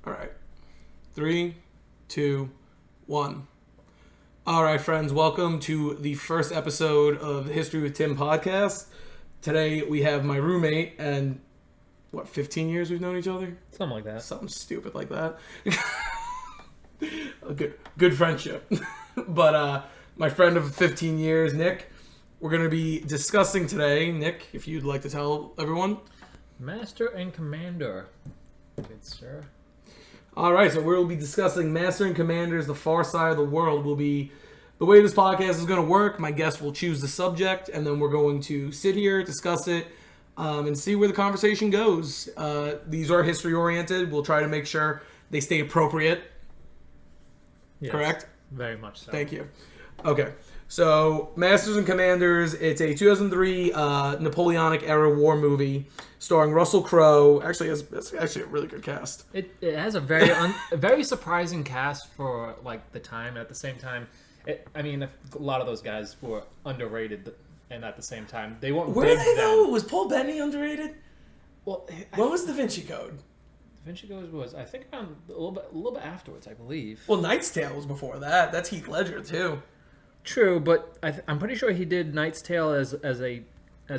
All right. 3, 2, 1. All right, friends. Welcome to the first episode of the History with Tym Podcast. Today we have my roommate and, 15 years we've known each other? Something like that. Something stupid like that. A good friendship. But my friend of 15 years, Nick, we're going to be discussing today. Nick, if you'd like to tell everyone. Master and Commander. Good sir. All right, so we'll be discussing Master and Commanders, the far side of the world will be the way this podcast is going to work. My guest will choose the subject, and then we're going to sit here, discuss it, and see where the conversation goes. These are history-oriented. We'll try to make sure they stay appropriate. Yes, correct? Very much so. Thank you. Okay, so Masters and Commanders, it's a 2003 Napoleonic-era war movie starring Russell Crowe. Actually, it's actually a really good cast. It has a very surprising cast for like the time. At the same time, a lot of those guys were underrated, and at the same time, they weren't. Where big did they then. go? Was Paul Bettany underrated? Well, What was Da Vinci Code? Da Vinci Code was, I think, around a little bit afterwards, I believe. Well, Knight's Tale was before that. That's Heath Ledger too. True, but I'm pretty sure he did Knight's Tale as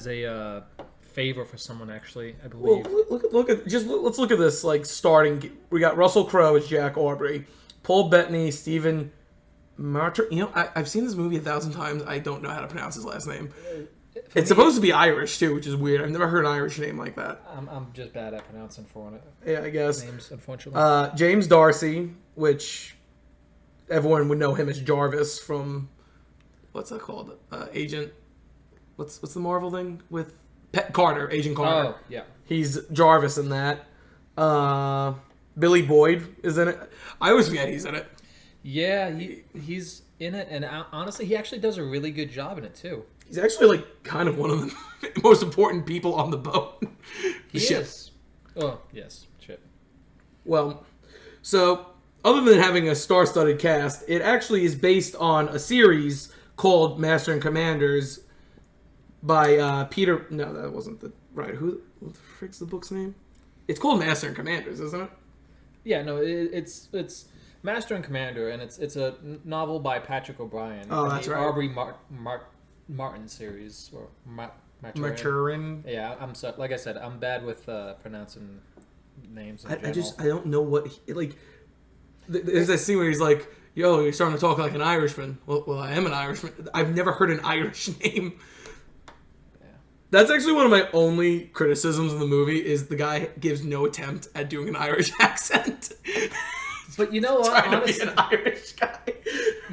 a favor for someone. Actually, I believe. Well, let's look at this. Like starting, we got Russell Crowe as Jack Aubrey, Paul Bettany, Stephen Martyr. You know, I've seen this movie 1,000 times. I don't know how to pronounce his last name. It's supposed to be Irish too, which is weird. I've never heard an Irish name like that. I'm just bad at pronouncing foreign Yeah, I guess. names, unfortunately. James Darcy, which everyone would know him as Jarvis from what's that called? Agent. What's the Marvel thing with Carter? Agent Carter. Oh, yeah. He's Jarvis in that. Billy Boyd is in it. I always forget he's in it. Yeah, he's in it, and honestly, he actually does a really good job in it too. He's actually like kind of one of the most important people on the boat. He ship. is. Oh, yes, ship. Well, so other than having a star-studded cast, it actually is based on a series called Master and Commanders by Peter. No, that wasn't the right. What the frick's the book's name? It's called Master and Commanders, isn't it? Yeah, no, it's Master and Commander, and it's a novel by Patrick O'Brien. Oh, that's right. Aubrey Martin series or Maturin. Yeah, I'm so, like I said, I'm bad with pronouncing names. In I don't know what there's that scene where he's like, "Yo, you're starting to talk like an Irishman." Well, I am an Irishman. I've never heard an Irish name. Yeah. That's actually one of my only criticisms of the movie is the guy gives no attempt at doing an Irish accent. But you know what? Trying Honestly, to be an Irish guy.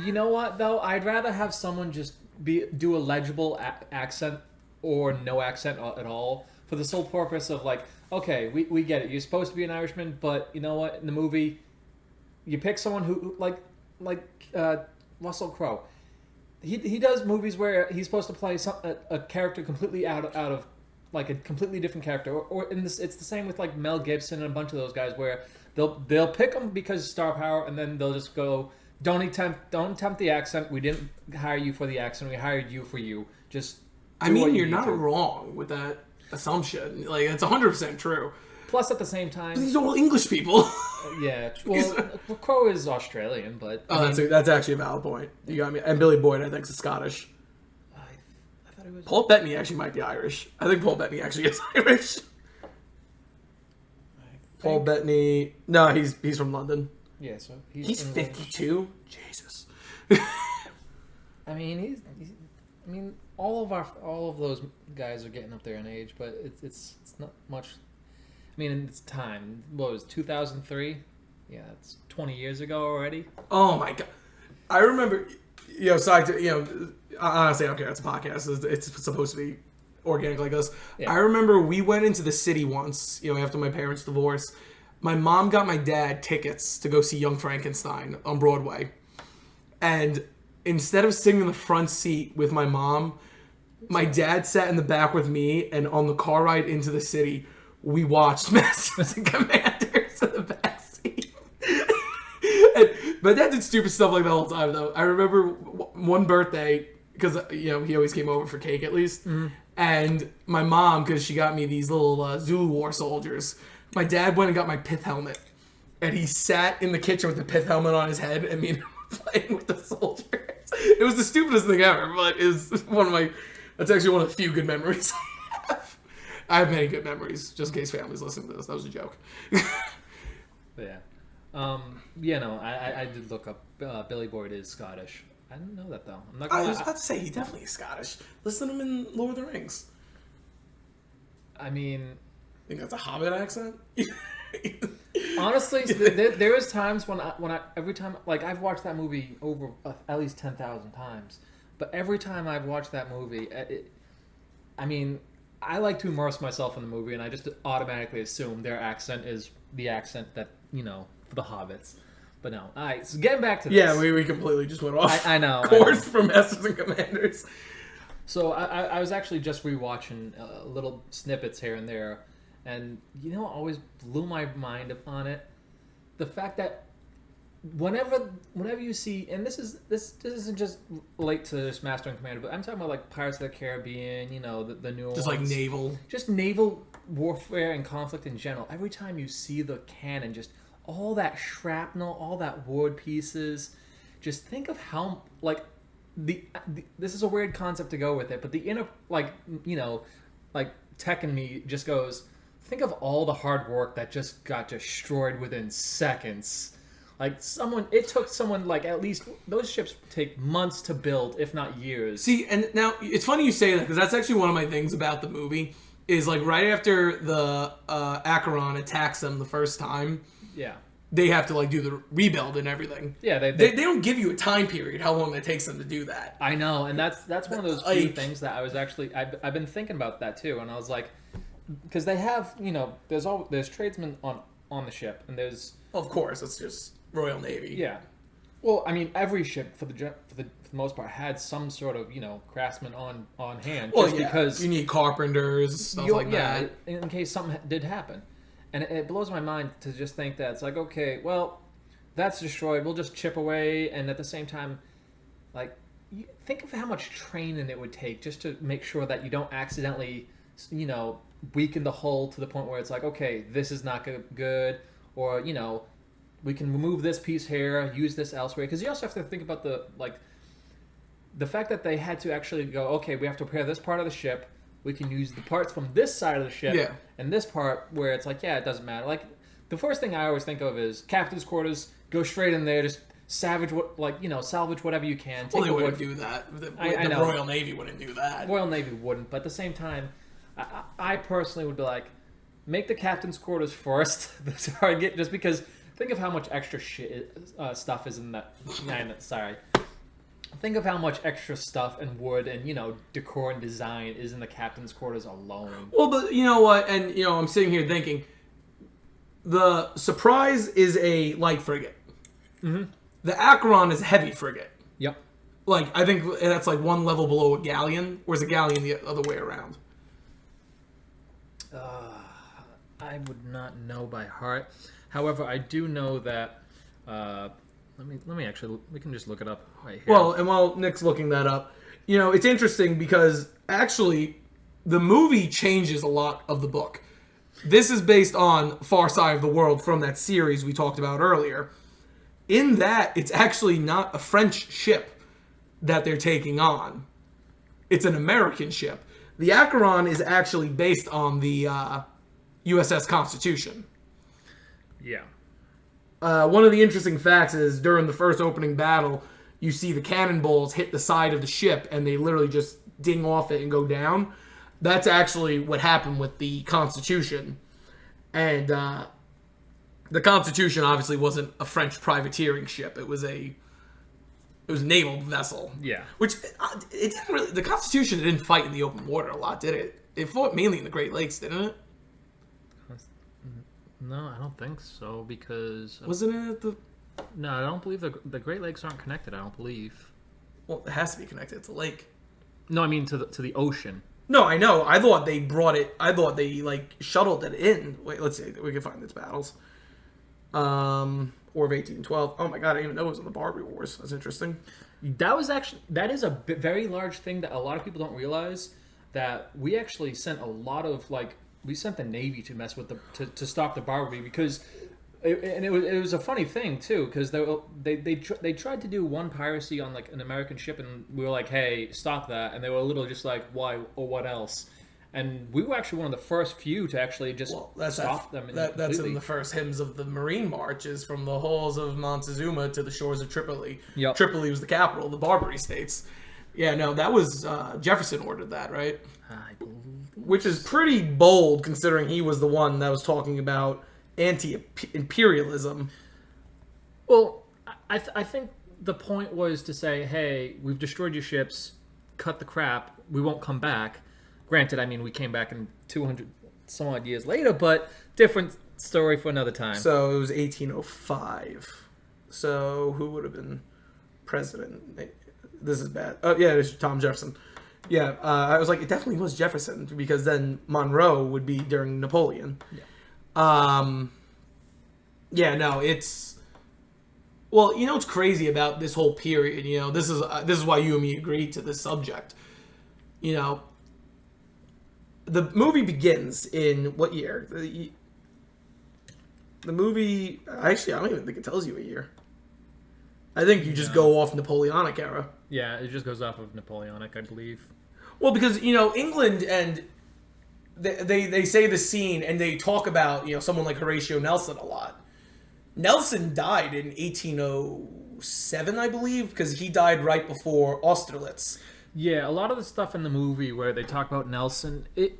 You know what though? I'd rather have someone just do a legible accent or no accent at all for the sole purpose of like, okay, we get it. You're supposed to be an Irishman, but you know what? In the movie, you pick someone who like Russell Crowe. He does movies where he's supposed to play a character completely out of like a completely different character, or in this, it's the same with like Mel Gibson and a bunch of those guys where they'll pick him because of star power, and then they'll just go, don't attempt the accent. We didn't hire you for the accent. We hired you for you. Just You're not wrong with that assumption. Like it's 100% true. Plus, at the same time, These are all English people. Yeah. Well, Crowe is Australian, but That's actually a valid point. You got me. And Billy Boyd, I think, is Scottish. I thought it was Paul Bettany actually might be Irish. I think Paul Bettany actually is Irish. Paul Bettany. No, he's from London. Yeah, so he's 52. Jesus. I mean, all of those guys are getting up there in age, but it's not much. I mean, in its time, what was 2003? Yeah, it's 20 years ago already. Oh my god, I remember. Honestly, I don't care. It's a podcast. It's supposed to be organic like this. Yeah. I remember we went into the city once. After my parents' divorce, my mom got my dad tickets to go see Young Frankenstein on Broadway, and instead of sitting in the front seat with my mom, my dad sat in the back with me, and on the car ride into the city, we watched Masters and Commanders in the back seat. My dad did stupid stuff like that all the time, though. I remember one birthday, because he always came over for cake at least, and my mom, because she got me these little Zulu War soldiers, my dad went and got my pith helmet. and he sat in the kitchen with the pith helmet on his head, and me and him were playing with the soldiers. It was the stupidest thing ever, but it's one of my. That's actually one of the few good memories I have. I have many good memories, just in case families listening to this. That was a joke. Yeah. I did look up. Billy Boyd is Scottish. I didn't know that, though. I'm not gonna I was about to say, he definitely is Scottish. Listen to him in Lord of the Rings. I mean... I think that's a Hobbit accent? Honestly, there is times when every time... Like, I've watched that movie over at least 10,000 times. But every time I've watched that movie, I like to immerse myself in the movie, and I just automatically assume their accent is the accent that, for the hobbits. But no. All right, so getting back to this. Yeah, we completely just went off course from Masters and Commanders. So I was actually just rewatching little snippets here and there, and what always blew my mind upon it? The fact that whenever you see, and this isn't just relate to this Master and Commander, but I'm talking about like Pirates of the Caribbean, the new just ones. Like naval warfare and conflict in general. Every time you see the cannon, just all that shrapnel, all that wood pieces, just think of how this is a weird concept to go with it, but the inner tech in me just goes, think of all the hard work that just got destroyed within seconds. It took someone at least, those ships take months to build, if not years. See, and now it's funny you say that, because that's actually one of my things about the movie, is right after the Acheron attacks them the first time, yeah, they have to do the rebuild and everything. Yeah, they don't give you a time period how long it takes them to do that. I know, and that's one of those few things that I was actually I've been thinking about that too, and I was like, because they have there's tradesmen on the ship, and there's of course it's just Royal Navy. Yeah, well, I mean every ship for the most part had some sort of craftsman on hand. Well, just because you need carpenters, stuff like that. In case something did happen. And it blows my mind to just think that it's okay, well, that's destroyed. We'll just chip away. And at the same time, think of how much training it would take just to make sure that you don't accidentally, weaken the hull to the point where it's okay, this is not good. Or, we can remove this piece here, use this elsewhere. Because you also have to think about the fact that they had to actually go, okay, we have to repair this part of the ship. We can use the parts from this side of the ship and this part where it's it doesn't matter. The first thing I always think of is captain's quarters. Go straight in there, just salvage whatever you can. Well, they wouldn't do that. The Royal Navy wouldn't do that. Royal Navy wouldn't, but at the same time, I personally would be make the captain's quarters first, the target, just because think of how much extra stuff is in that. Sorry. Think of how much extra stuff and wood and, decor and design is in the captain's quarters alone. Well, but you know what? And, I'm sitting here thinking, the Surprise is a light frigate. Mm-hmm. The Acheron is a heavy frigate. Yep. I think that's one level below a galleon, whereas a galleon the other way around. I would not know by heart. However, I do know that... Let me actually, we can just look it up right here. Well, and while Nick's looking that up, it's interesting because actually the movie changes a lot of the book. This is based on Far Side of the World from that series we talked about earlier. In that, it's actually not a French ship that they're taking on. It's an American ship. The Acheron is actually based on the USS Constitution. Yeah. One of the interesting facts is during the first opening battle, you see the cannonballs hit the side of the ship and they literally just ding off it and go down. That's actually what happened with the Constitution. And the Constitution obviously wasn't a French privateering ship. It was a naval vessel. Yeah. Which it didn't really. The Constitution didn't fight in the open water a lot, did it? It fought mainly in the Great Lakes, didn't it? No, I don't think so, because... Wasn't it the... No, I don't believe the Great Lakes aren't connected, I don't believe. Well, it has to be connected. It's a lake. No, I mean to the ocean. No, I know. I thought they brought it... I thought they, shuttled it in. Wait, let's see. We can find its battles. War of 1812. Oh my god, I didn't even know it was in the Barbary Wars. That's interesting. That is a very large thing that a lot of people don't realize, that we actually sent a lot of, we sent the Navy to mess with to stop the Barbary, because It was a funny thing too, because they tried to do one piracy on like an American ship, and we were like, hey, stop that, and they were a little just like, why or what else? And we were actually one of the first few to actually just stop them. That's in the first hymns of the Marine marches from the halls of Montezuma to the shores of Tripoli. Yep. Tripoli was the capital of the Barbary States. Yeah, no, that was Jefferson ordered that, right? Which is pretty bold considering he was the one that was talking about anti-imperialism. Well, I think the point was to say, hey, we've destroyed your ships, cut the crap, we won't come back. Granted, I mean, we came back in 200 some odd years later, but different story for another time. So it was 1805. So who would have been president? This is bad. Oh, yeah, it's Tom Jefferson. Yeah, I was like, it definitely was Jefferson, because then Monroe would be during Napoleon. Yeah. Yeah, no, it's... Well, you know what's crazy about this whole period? You know, this is why you and me agreed to this subject. You know, the movie begins in what year? The movie... Actually, I don't even think it tells you a year. I think you just go off Napoleonic era. Yeah, it just goes off of Napoleonic, I believe. Well, because, you know, England and... They say the scene, and they talk about, you know, someone like Horatio Nelson a lot. Nelson died in 1807, I believe, because he died right before Austerlitz. Yeah, a lot of the stuff in the movie where they talk about Nelson, a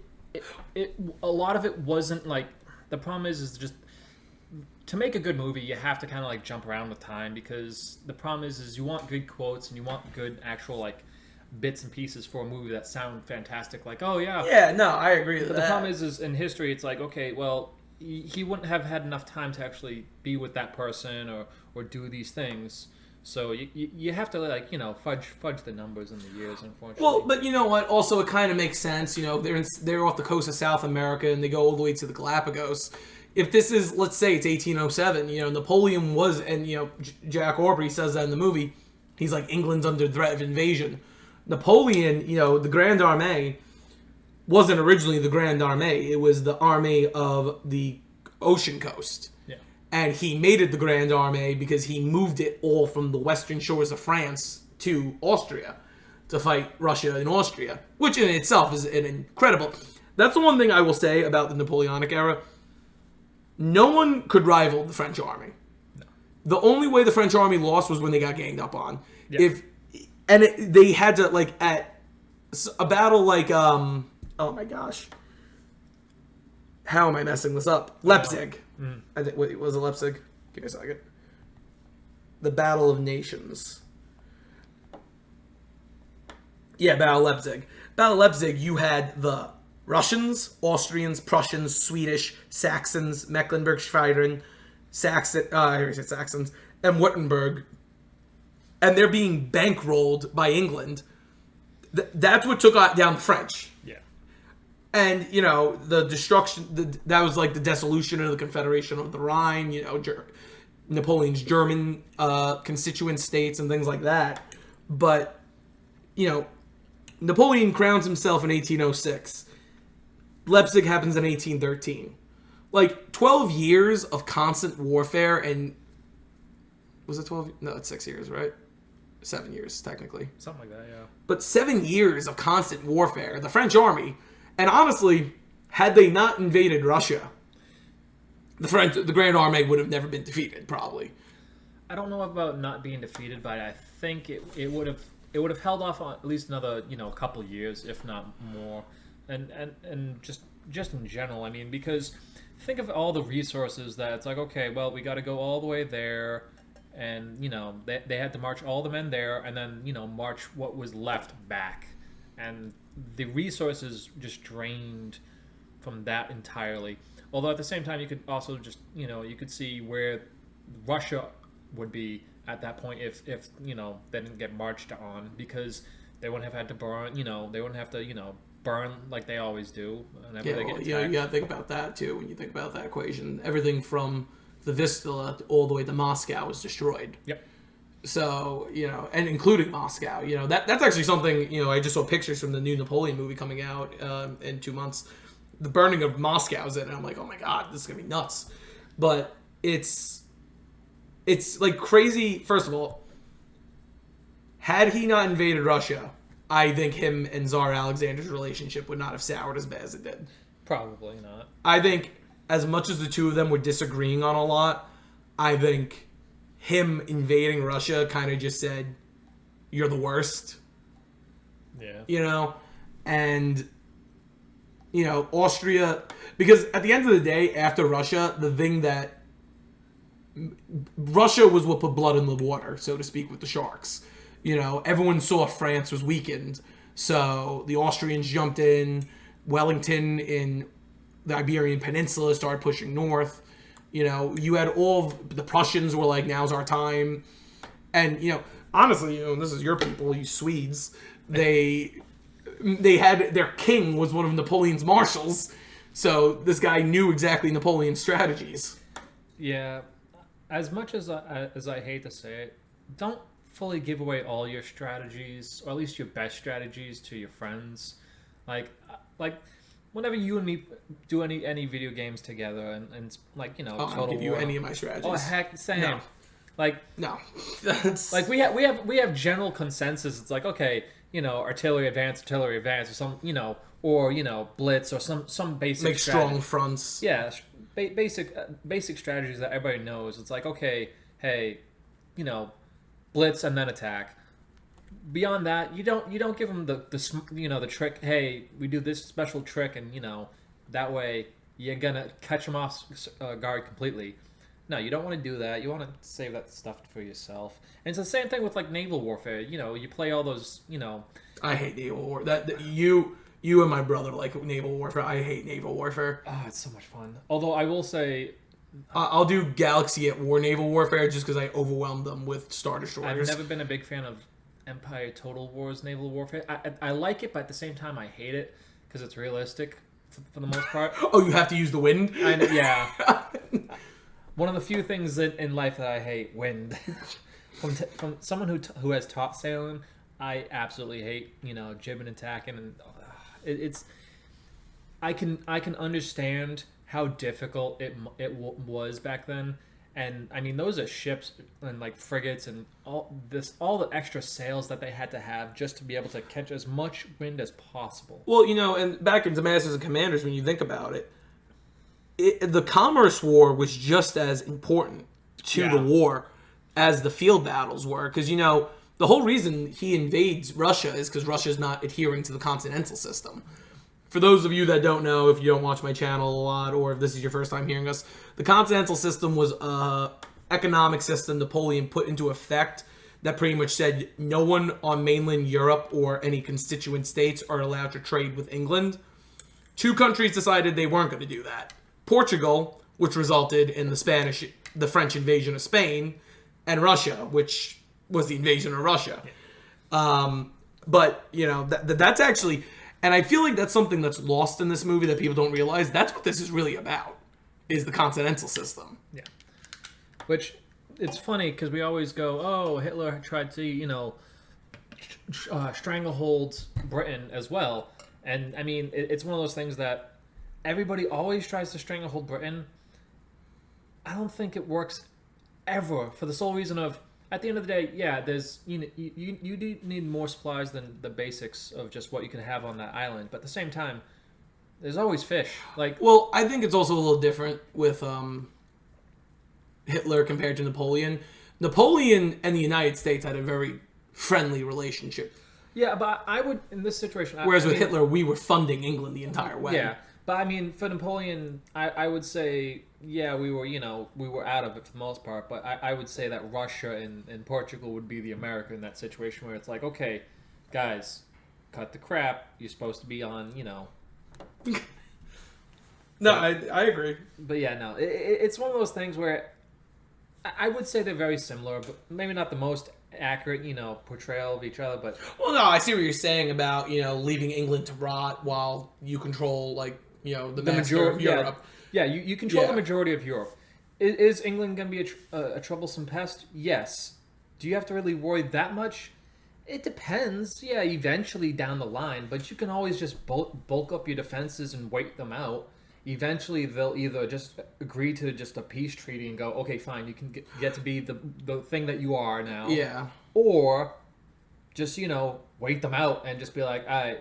lot of it wasn't like... The problem is just... To make a good movie, you have to kind of like jump around with time, because the problem is you want good quotes and you want good actual like bits and pieces for a movie that sound fantastic. Like, oh yeah. Yeah, no, I agree with that. But the problem is in history, it's like, okay, well, he wouldn't have had enough time to actually be with that person or do these things. So you have to, like, you know, fudge the numbers and the years, unfortunately. Well, but you know what? Also, it kind of makes sense. You know, they're off the coast of South America and they go all the way to the Galapagos. If this is, let's say it's 1807, you know, Napoleon was, and, you know, Jack Aubrey says that in the movie, he's like, England's under threat of invasion. Napoleon, you know, the Grande Armée wasn't originally the Grande Armée. It was the army of the ocean coast. Yeah. And he made it the Grande Armée because he moved it all from the western shores of France to Austria to fight Russia and Austria, which in itself is an incredible... That's the one thing I will say about the Napoleonic era. No one could rival the French army. No. The only way the French army lost was when they got ganged up on. Yeah. They had to, like, at a battle like, oh my gosh. How am I messing this up? Leipzig. Mm. I think, wait, was it Leipzig? Give me a second. The Battle of Nations. Yeah, Battle of Leipzig. Battle of Leipzig, you had the Russians, Austrians, Prussians, Swedish, Saxons, Mecklenburg-Schwerin, Saxons, and Württemberg. And they're being bankrolled by England. That's what took down the French. Yeah. And, you know, the destruction, that was like the dissolution of the Confederation of the Rhine, you know, Napoleon's German constituent states and things like that. But, you know, Napoleon crowns himself in 1806. Leipzig happens in 1813. Like, 12 years of constant warfare and... Was it 12? No, it's 6 years, right? 7 years, technically. Something like that, yeah. But 7 years of constant warfare. The French army... And honestly, had they not invaded Russia, the Grand Armée would have never been defeated, probably. I don't know about not being defeated, but I think it would have held off on at least another, you know, couple years, if not more. And just in general, I mean, because think of all the resources that it's like, okay, well, we got to go all the way there, and, you know, they had to march all the men there, and then, you know, march what was left back. And the resources just drained from that entirely. Although at the same time, you could also just, you know, you could see where Russia would be at that point if you know, they didn't get marched on, because they wouldn't have had to burn, you know, they wouldn't have to, you know, burn like they always do. Yeah, well, you gotta think about that too when you think about that equation. Everything from the Vistula all the way to Moscow was destroyed. Yep. So, you know, and including Moscow, you know, that's actually something, you know, I just saw pictures from the new Napoleon movie coming out in 2 months. The burning of Moscow is in it, and I'm like, oh my God, this is going to be nuts. But, it's like crazy. First of all, had he not invaded Russia, I think him and Tsar Alexander's relationship would not have soured as bad as it did. Probably not. I think as much as the two of them were disagreeing on a lot, I think him invading Russia kind of just said, "You're the worst." Yeah. You know? And, you know, Austria... Because at the end of the day, after Russia, the thing that... Russia was what put blood in the water, so to speak, with the Sharks. You know, everyone saw France was weakened. So the Austrians jumped in. Wellington in the Iberian Peninsula started pushing north. You know, you had the Prussians were like, now's our time. And, you know, honestly, you know, this is your people, you Swedes. They had their king was one of Napoleon's marshals. So this guy knew exactly Napoleon's strategies. Yeah. As much as I hate to say it, don't fully give away all your strategies, or at least your best strategies, to your friends. Like whenever you and me do any video games together, and like, you know, Total War. I'll give you any of my strategies. Oh heck, same. No. Like no, like we have general consensus. It's like, okay, you know, artillery advance, or some, you know, or, you know, blitz, or some basic make strong fronts. Yeah, basic strategies that everybody knows. It's like, okay, hey, you know, blitz and then attack. Beyond that, you don't give them the you know, the trick. Hey, we do this special trick, and, you know, that way you're gonna catch them off guard completely. No, you don't want to do that. You want to save that stuff for yourself. And it's the same thing with, like, naval warfare. You know, you play all those, you know... I hate naval war. That you and my brother like naval warfare. I hate naval warfare. Oh, it's so much fun. Although I will say... I'll do Galaxy at War naval warfare just because I overwhelmed them with Star Destroyers. I've never been a big fan of Empire Total War's naval warfare. I like it, but at the same time I hate it because it's realistic for the most part. Oh, you have to use the wind? Yeah. One of the few things in life that I hate, wind. From someone who has taught sailing, I absolutely hate, you know, jibbing and tacking, and it's. I can understand how difficult it was back then, and I mean, those are ships and like frigates and all the extra sails that they had to have just to be able to catch as much wind as possible. Well, you know, and back into Masters and Commanders, when you think about it. The commerce war was just as important to the war as the field battles were. Because, you know, the whole reason he invades Russia is because Russia's not adhering to the continental system. For those of you that don't know, if you don't watch my channel a lot, or if this is your first time hearing us, the continental system was an economic system Napoleon put into effect that pretty much said no one on mainland Europe or any constituent states are allowed to trade with England. Two countries decided they weren't going to do that. Portugal, which resulted in the French invasion of Spain, and Russia, which was the invasion of Russia. But, you know, that's actually... And I feel like that's something that's lost in this movie that people don't realize. That's what this is really about, is the continental system. Yeah. Which, it's funny, because we always go, oh, Hitler tried to, you know, stranglehold Britain as well. And, I mean, it's one of those things that everybody always tries to stranglehold Britain. I don't think it works ever, for the sole reason of, at the end of the day, yeah, there's you need more supplies than the basics of just what you can have on that island. But at the same time, there's always fish. Like, well, I think it's also a little different with Hitler compared to Napoleon. Napoleon and the United States had a very friendly relationship. Yeah, but I would, in this situation... Whereas with Hitler, we were funding England the entire way. Yeah, but I mean, for Napoleon, I would say, yeah, we were out of it for the most part, but I would say that Russia and Portugal would be the America in that situation where it's like, okay, guys, cut the crap. You're supposed to be on, you know... No, I agree. But yeah, no, it's one of those things where I would say they're very similar, but maybe not the most accurate, you know, portrayal of each other, but... Well, no, I see what you're saying about, you know, leaving England to rot while you control, like, you know, the majority of Europe. Yeah, you control the majority of Europe. Is England going to be a troublesome pest? Yes. Do you have to really worry that much? It depends. Yeah, eventually down the line, but you can always just bulk up your defenses and wait them out. eventually they'll either just agree to just a peace treaty and go, okay, fine, you can get to be the thing that you are now. Yeah. Or just, wait them out and just be like, all right,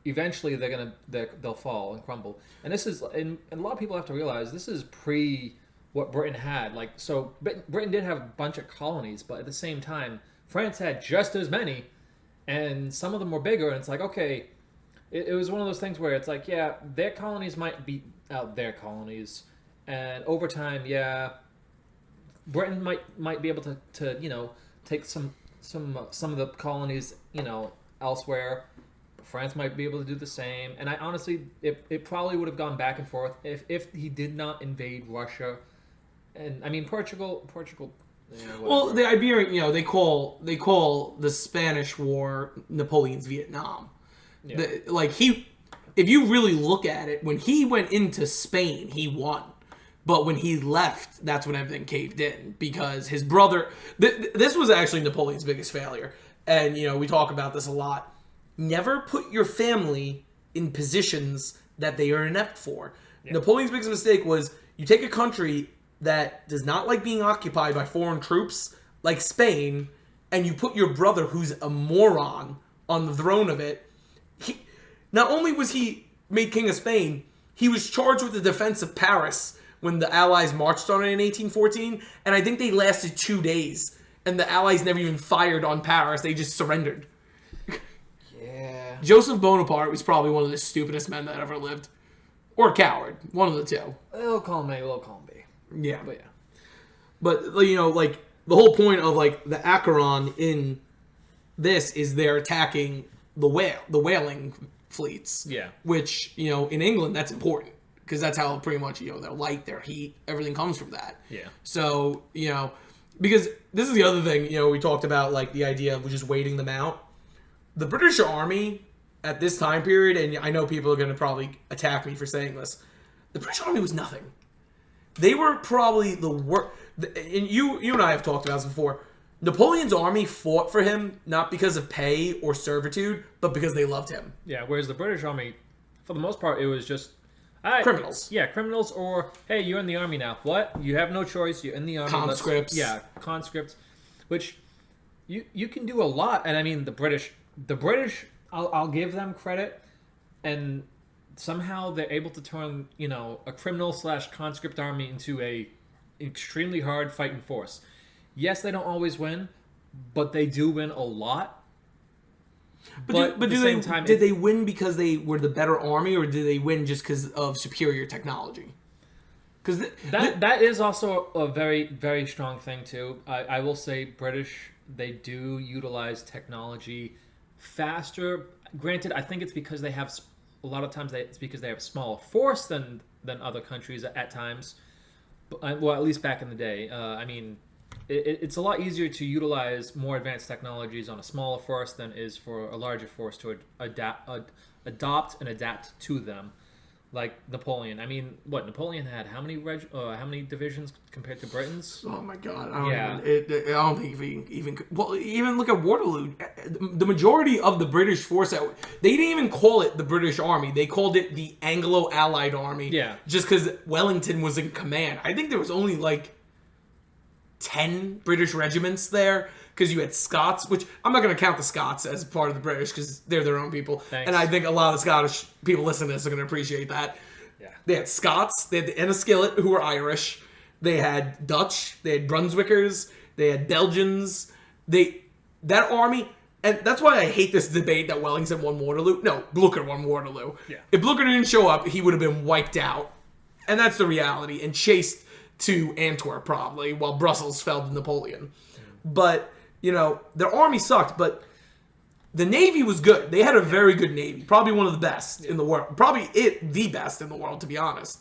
eventually they'll fall and crumble. And this is, and a lot of people have to realize this is pre what Britain had. Like, so Britain did have a bunch of colonies, but at the same time, France had just as many, and some of them were bigger. And it's like, okay, it was one of those things where it's like, yeah, their colonies might beat out their colonies, and over time, yeah, Britain might be able to take some of the colonies elsewhere. France might be able to do the same, and I honestly, it probably would have gone back and forth if he did not invade Russia, and I mean Portugal. Well, the Iberian, they call the Spanish War Napoleon's Vietnam. Yeah. If you really look at it, when he went into Spain, he won. But when he left, that's when everything caved in. Because his brother... this was actually Napoleon's biggest failure. And, we talk about this a lot. Never put your family in positions that they are inept for. Yeah. Napoleon's biggest mistake was you take a country that does not like being occupied by foreign troops, like Spain, and you put your brother, who's a moron, on the throne of it. Not only was he made king of Spain, he was charged with the defense of Paris when the Allies marched on it in 1814, and I think they lasted 2 days, and the Allies never even fired on Paris. They just surrendered. Yeah. Joseph Bonaparte was probably one of the stupidest men that ever lived. Or a coward. One of the two. Little column A, little column B. Yeah. But yeah. But, the whole point of, the Acheron in this is they're attacking the whaling fleets. Yeah. Which, in England, that's important. Because that's how pretty much, their light, their heat, everything comes from that. Yeah. So, because this is the other thing, we talked about, the idea of just waiting them out. The British Army at this time period, and I know people are going to probably attack me for saying this, the British Army was nothing. They were probably the worst. And you and I have talked about this before. Napoleon's army fought for him not because of pay or servitude, but because they loved him. Yeah, whereas the British Army, for the most part, it was just... criminals. Yeah, criminals, or, hey, you're in the army now. What? You have no choice. You're in the army. Conscripts. Conscripts. Which, you can do a lot. And I mean, the British, I'll give them credit. And somehow they're able to turn, a criminal/conscript army into a extremely hard fighting force. Yes, they don't always win, but they do win a lot. But did they win because they were the better army, or did they win just because of superior technology? Because that is also a very, very strong thing too. I will say British, they do utilize technology faster. Granted, I think it's because they have a lot of times it's because they have smaller force than other countries at times. Well, at least back in the day. I mean, it's a lot easier to utilize more advanced technologies on a smaller force than is for a larger force to adopt and adapt to them. Like Napoleon. I mean, Napoleon had how many divisions compared to Britain's? Oh my God! I don't think even. Well, even look at Waterloo. The majority of the British force, they didn't even call it the British Army. They called it the Anglo-Allied Army. Yeah. Just because Wellington was in command. I think there was only 10 British regiments there. Because you had Scots, which I'm not going to count the Scots as part of the British because they're their own people. Thanks. And I think a lot of the Scottish people listening to this are going to appreciate that. Yeah. They had Scots, they had the Enniskillet, who were Irish. They had Dutch, they had Brunswickers, they had Belgians. That army, and that's why I hate this debate that Wellington won Waterloo. No, Blucher won Waterloo. Yeah. If Blucher didn't show up, he would have been wiped out. And that's the reality. And chased to Antwerp, probably, while Brussels fell to Napoleon. But... their army sucked, but the Navy was good. They had a very good Navy. Probably one of the best in the world. Probably the best in the world, to be honest.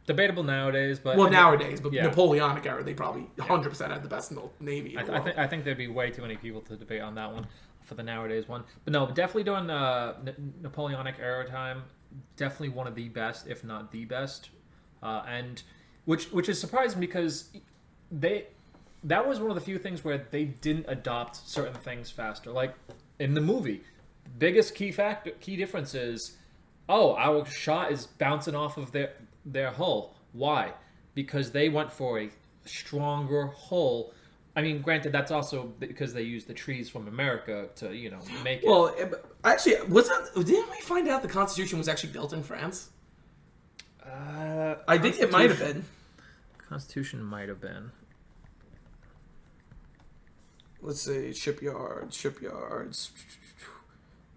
Debatable nowadays, but... Well, nowadays, but Napoleonic era, they probably 100% had the best Navy in the world. I think there'd be way too many people to debate on that one for the nowadays one. But no, definitely during Napoleonic era time, definitely one of the best, if not the best. And which is surprising because that was one of the few things where they didn't adopt certain things faster. Like in the movie, biggest key difference is oh, our shot is bouncing off of their hull. Why? Because they went for a stronger hull. I mean, granted, that's also because they used the trees from America to, make it. Well, actually, didn't we find out the Constitution was actually built in France? I think it might have been. Constitution might have been. Let's see, shipyards.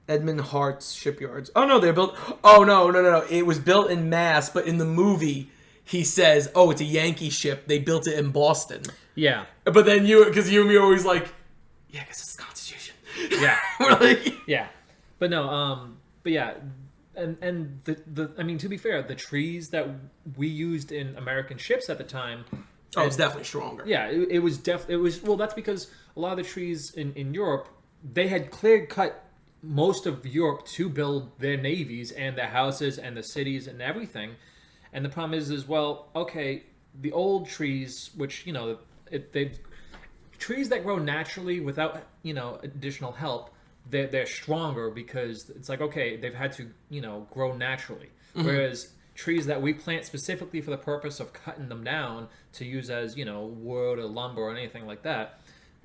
Edmund Hart's shipyards. Oh no, they're built. Oh no. It was built in Mass, but in the movie, he says, "Oh, it's a Yankee ship. They built it in Boston." Yeah. But then because you and me are always like, yeah, because it's the Constitution. Yeah. We're like, yeah. But no. But yeah. And the I mean, to be fair, the trees that we used in American ships at the time. Oh, it's definitely stronger. Yeah, it was well, that's because a lot of the trees in Europe, they had clear cut most of Europe to build their navies and their houses and the cities and everything. And the problem is well, okay, the old trees, which, they've trees that grow naturally without, additional help, they're stronger because it's like, okay, they've had to, grow naturally. Mm-hmm. Whereas trees that we plant specifically for the purpose of cutting them down to use as, wood or lumber or anything like that,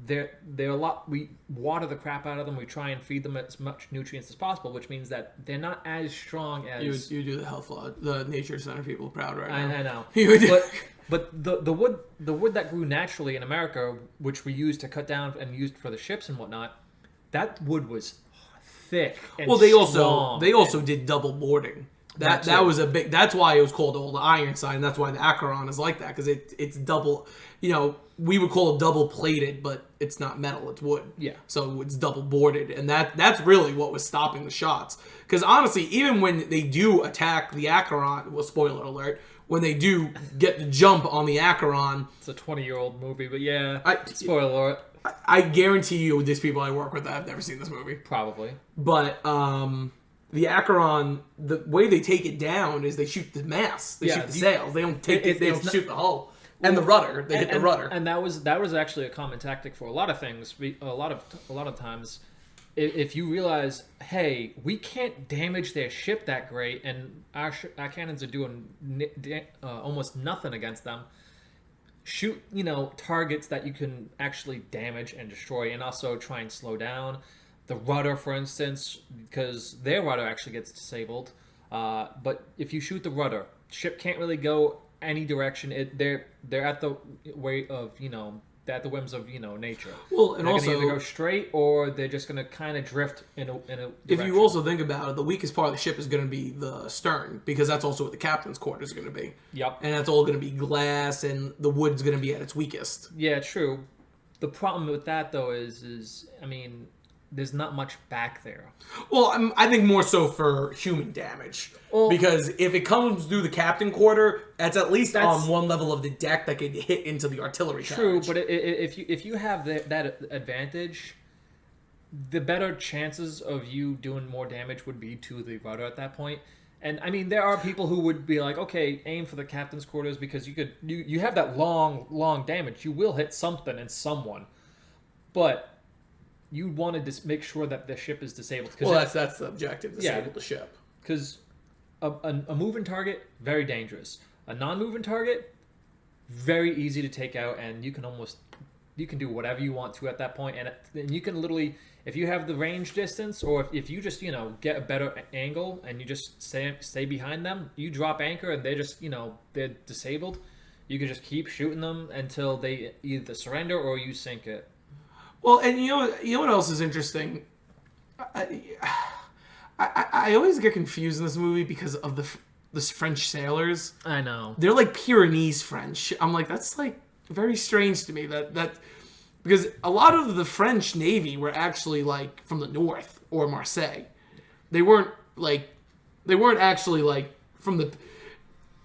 they're a lot. We water the crap out of them. We try and feed them as much nutrients as possible, which means that they're not as strong as you do the Nature Center people proud right now. I know. But the wood that grew naturally in America, which we used to cut down and used for the ships and whatnot, that wood was thick and well, strong. they also did double boarding. That was a big. That's why it was called Old Ironside, and that's why the Acheron is like that, because it's double. We would call it double plated, but it's not metal; it's wood. Yeah. So it's double boarded, and that's really what was stopping the shots. Because honestly, even when they do attack the Acheron, well, spoiler alert, when they do get the jump on the Acheron, it's a 20-year-old movie, but yeah, spoiler alert. I guarantee you, there's people I work with that have never seen this movie. Probably. But the Acheron, the way they take it down is they shoot the mast. They shoot the sails. They don't take it. They don't shoot the hull and the rudder. They hit the rudder. And that was actually a common tactic for a lot of things. A lot of times, if you realize, hey, we can't damage their ship that great, and our cannons are doing almost nothing against them. Shoot, targets that you can actually damage and destroy, and also try and slow down. The rudder, for instance, because their rudder actually gets disabled. But if you shoot the rudder, ship can't really go any direction. They're at the way of they're at the whims of nature. Well, and they're also gonna either go straight or they're just gonna kind of drift in a direction. If you also think about it, the weakest part of the ship is going to be the stern, because that's also what the captain's quarters are going to be. Yep. And that's all going to be glass, and the wood's going to be at its weakest. Yeah, true. The problem with that though is I mean, there's not much back there. Well, I think more so for human damage. Well, because if it comes through the captain quarter, that's at least on one level of the deck that could hit into the artillery true, carriage. But if you have that advantage, the better chances of you doing more damage would be to the rudder at that point. And I mean, there are people who would be like, okay, aim for the captain's quarters, because you have that long damage. You will hit something and someone. But you want to make sure that the ship is disabled. Well, that's the objective, disable the ship. Because a moving target, very dangerous. A non-moving target, very easy to take out, and you can do whatever you want to at that point. And you can literally, if you have the range distance, or if you just, get a better angle and you just stay behind them, you drop anchor and they're just, they're disabled, you can just keep shooting them until they either surrender or you sink it. Well, and you know what else is interesting? I always get confused in this movie because of the French sailors. I know. They're like Pyrenees French. I'm like, that's like very strange to me that because a lot of the French Navy were actually like from the north or Marseille. They weren't actually like from the.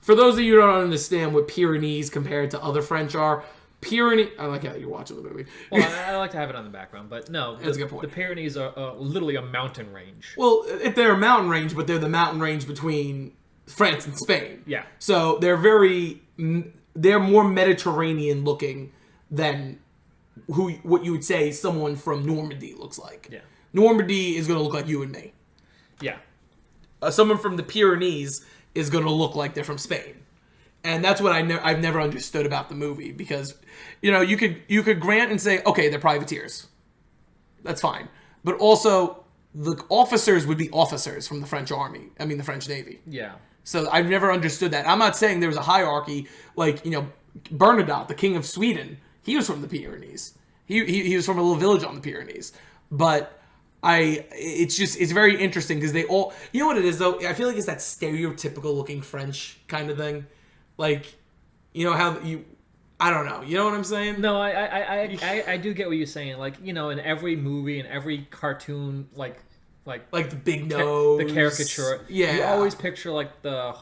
For those of you who don't understand what Pyrenees compared to other French are. Pyrenees. I like how you're watching the movie. Well, I like to have it on the background, but no, that's a good point. The Pyrenees are literally a mountain range. Well, they're a mountain range, but they're the mountain range between France and Spain. Yeah. So they're more Mediterranean looking than what you would say someone from Normandy looks like. Yeah. Normandy is going to look like you and me. Yeah. someone from the Pyrenees is going to look like they're from Spain. And that's what I've never understood about the movie, because, you could grant and say, okay, they're privateers. That's fine. But also, the officers would be officers from the French Navy. Yeah. So I've never understood that. I'm not saying there was a hierarchy, like, Bernadotte, the king of Sweden, he was from the Pyrenees. He was from a little village on the Pyrenees. But it's very interesting because they all, you know what it is though? I feel like it's that stereotypical looking French kind of thing. Like, I don't know. You know what I'm saying? No, I do get what you're saying. Like, in every movie and every cartoon, like the big nose, the caricature. Yeah, you always picture like the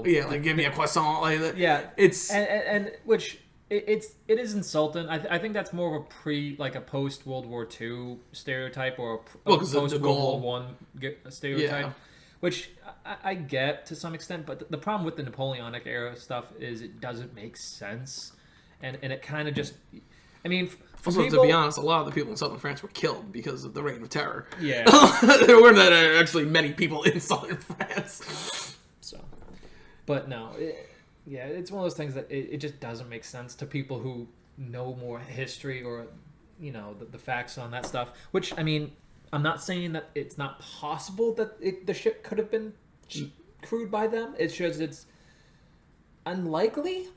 Yeah, like give me a croissant, like that. Yeah, it's and which it is insulting. I think that's more of a post World War II stereotype or a post World War One stereotype. Yeah. Which I get to some extent, but the problem with the Napoleonic era stuff is it doesn't make sense, and it kind of just, I mean, also, to be honest, a lot of the people in southern France were killed because of the Reign of Terror. Yeah, there weren't actually many people in southern France. So, but no, it's one of those things that it just doesn't make sense to people who know more history or, the facts on that stuff. Which, I mean, I'm not saying that it's not possible that the ship could have been crewed by them. It's just it's unlikely.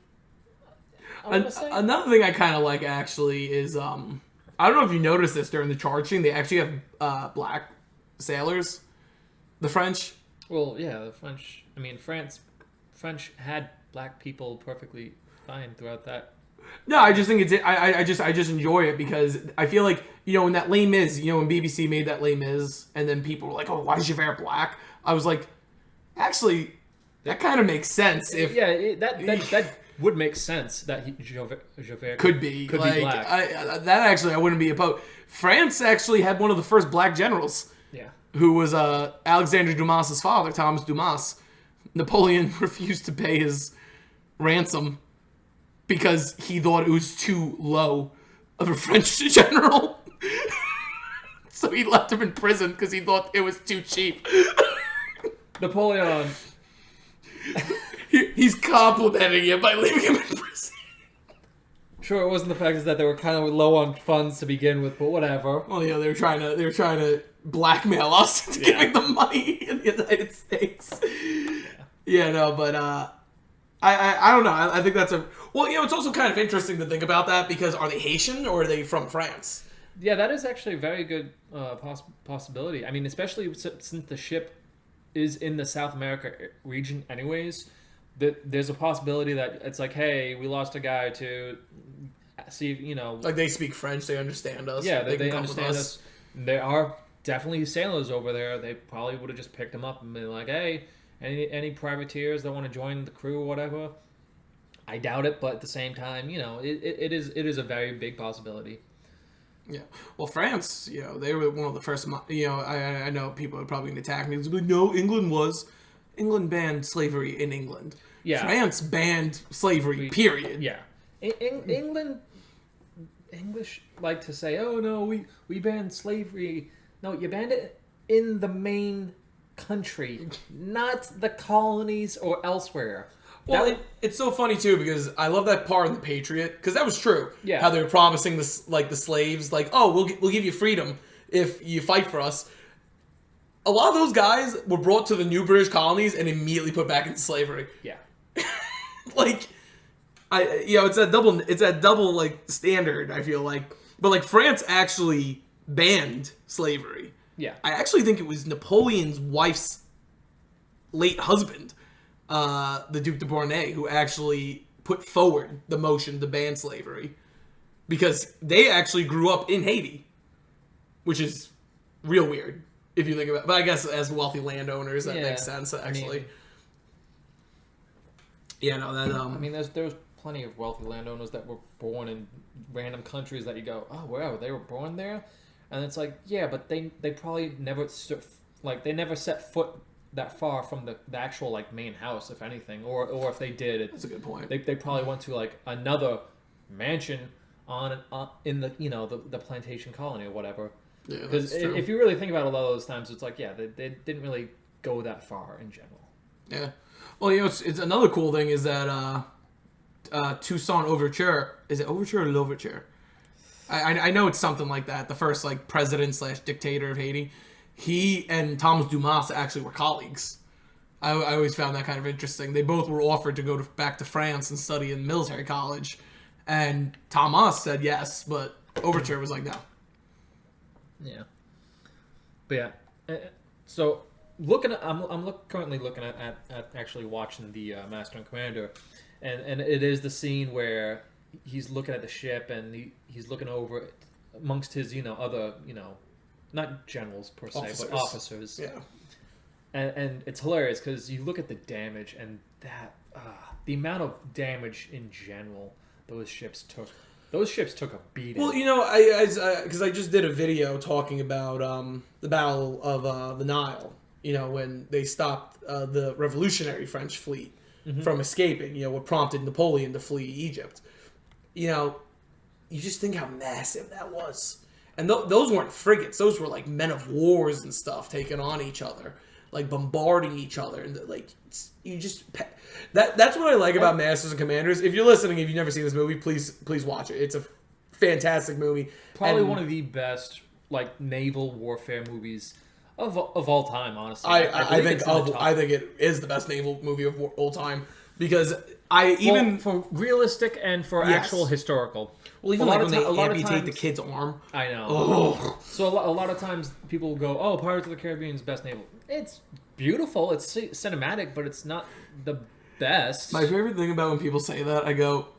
Another thing I kind of like actually is I don't know if you noticed this during the charging. They actually have black sailors, the French. Well, yeah, the French. I mean, French had black people perfectly fine throughout that. No, I just think I just enjoy it because I feel like, when that Les Mis, when BBC made that Les Mis, and then people were like, oh, why is Javert black? I was like, actually, that kind of makes sense. If that would make sense that Javert could be black. I wouldn't be opposed. France actually had one of the first black generals. Yeah. Who was Alexandre Dumas's father, Thomas Dumas. Napoleon refused to pay his ransom because he thought it was too low of a French general. So he left him in prison because he thought it was too cheap. Napoleon. He's complimenting you by leaving him in prison. Sure, it wasn't the fact that they were kind of low on funds to begin with, but whatever. Well, they were trying to blackmail us into giving them money in the United States. Yeah, no, but I don't know. I think that's it's also kind of interesting to think about that because are they Haitian or are they from France? Yeah, that is actually a very good possibility. I mean, especially since the ship is in the South America region anyways, there's a possibility that it's like, hey, we lost a guy to see, Like they speak French, they understand us. Yeah, they understand us. There are definitely sailors over there. They probably would have just picked them up and been like, hey, any privateers that want to join the crew or whatever. I doubt it, but at the same time, it is a very big possibility. Yeah. Well, France, they were one of the first, I know people are probably going to attack me. Like, no, England banned slavery in England. Yeah. France banned slavery, period. Yeah. English like to say, oh, no, we banned slavery. No, you banned it in the main country, not the colonies or elsewhere. Well, it's so funny too because I love that part in The Patriot because that was true. Yeah, how they were promising this, like the slaves, like, oh, we'll give you freedom if you fight for us. A lot of those guys were brought to the new British colonies and immediately put back into slavery. Yeah, it's that double like standard. I feel like, but like France actually banned slavery. Yeah, I actually think it was Napoleon's wife's late husband. The Duc de Bornay, who actually put forward the motion to ban slavery because they actually grew up in Haiti, which is real weird if you think about it. But I guess as wealthy landowners, that makes sense, actually. There's plenty of wealthy landowners that were born in random countries that you go, oh, wow, they were born there? And it's like, yeah, but they probably never, they never set foot that far from the actual like main house, if anything, or if they did, that's a good point. They probably went to like another mansion in the the plantation colony or whatever. Yeah, because if you really think about it, a lot of those times, it's like they didn't really go that far in general. Yeah. Well, it's another cool thing is that Toussaint Overture, is it Overture or Louverture? I know it's something like that. The first like president / dictator of Haiti. He and Thomas Dumas actually were colleagues. I always found that kind of interesting. They both were offered to go back to France and study in military college, and Thomas said yes, but Overture was like no. Yeah. But yeah, so I'm currently looking at actually watching the Master and Commander, and it is the scene where he's looking at the ship and he's looking over it amongst his other not generals per se but officers. Yeah. And it's hilarious because you look at the damage and that the amount of damage in general those ships took. Those ships took a beating. Well, because I just did a video talking about the Battle of the Nile. When they stopped the revolutionary French fleet from escaping. What prompted Napoleon to flee Egypt. You just think how massive that was. And those weren't frigates. Those were like men of wars and stuff taking on each other, like bombarding each other. And like that's what I like about Masters and Commanders. If you're listening, if you've never seen this movie, please watch it. It's a fantastic movie. Probably one of the best like naval warfare movies of all time. Honestly, I think it is the best naval movie of all time because for realistic and for actual historical. Well, even like when they amputate the kid's arm. I know. Oh. So a lot of times people go, "Oh, Pirates of the Caribbean is best naval." It's beautiful. It's cinematic, but it's not the best. My favorite thing about when people say that, I go,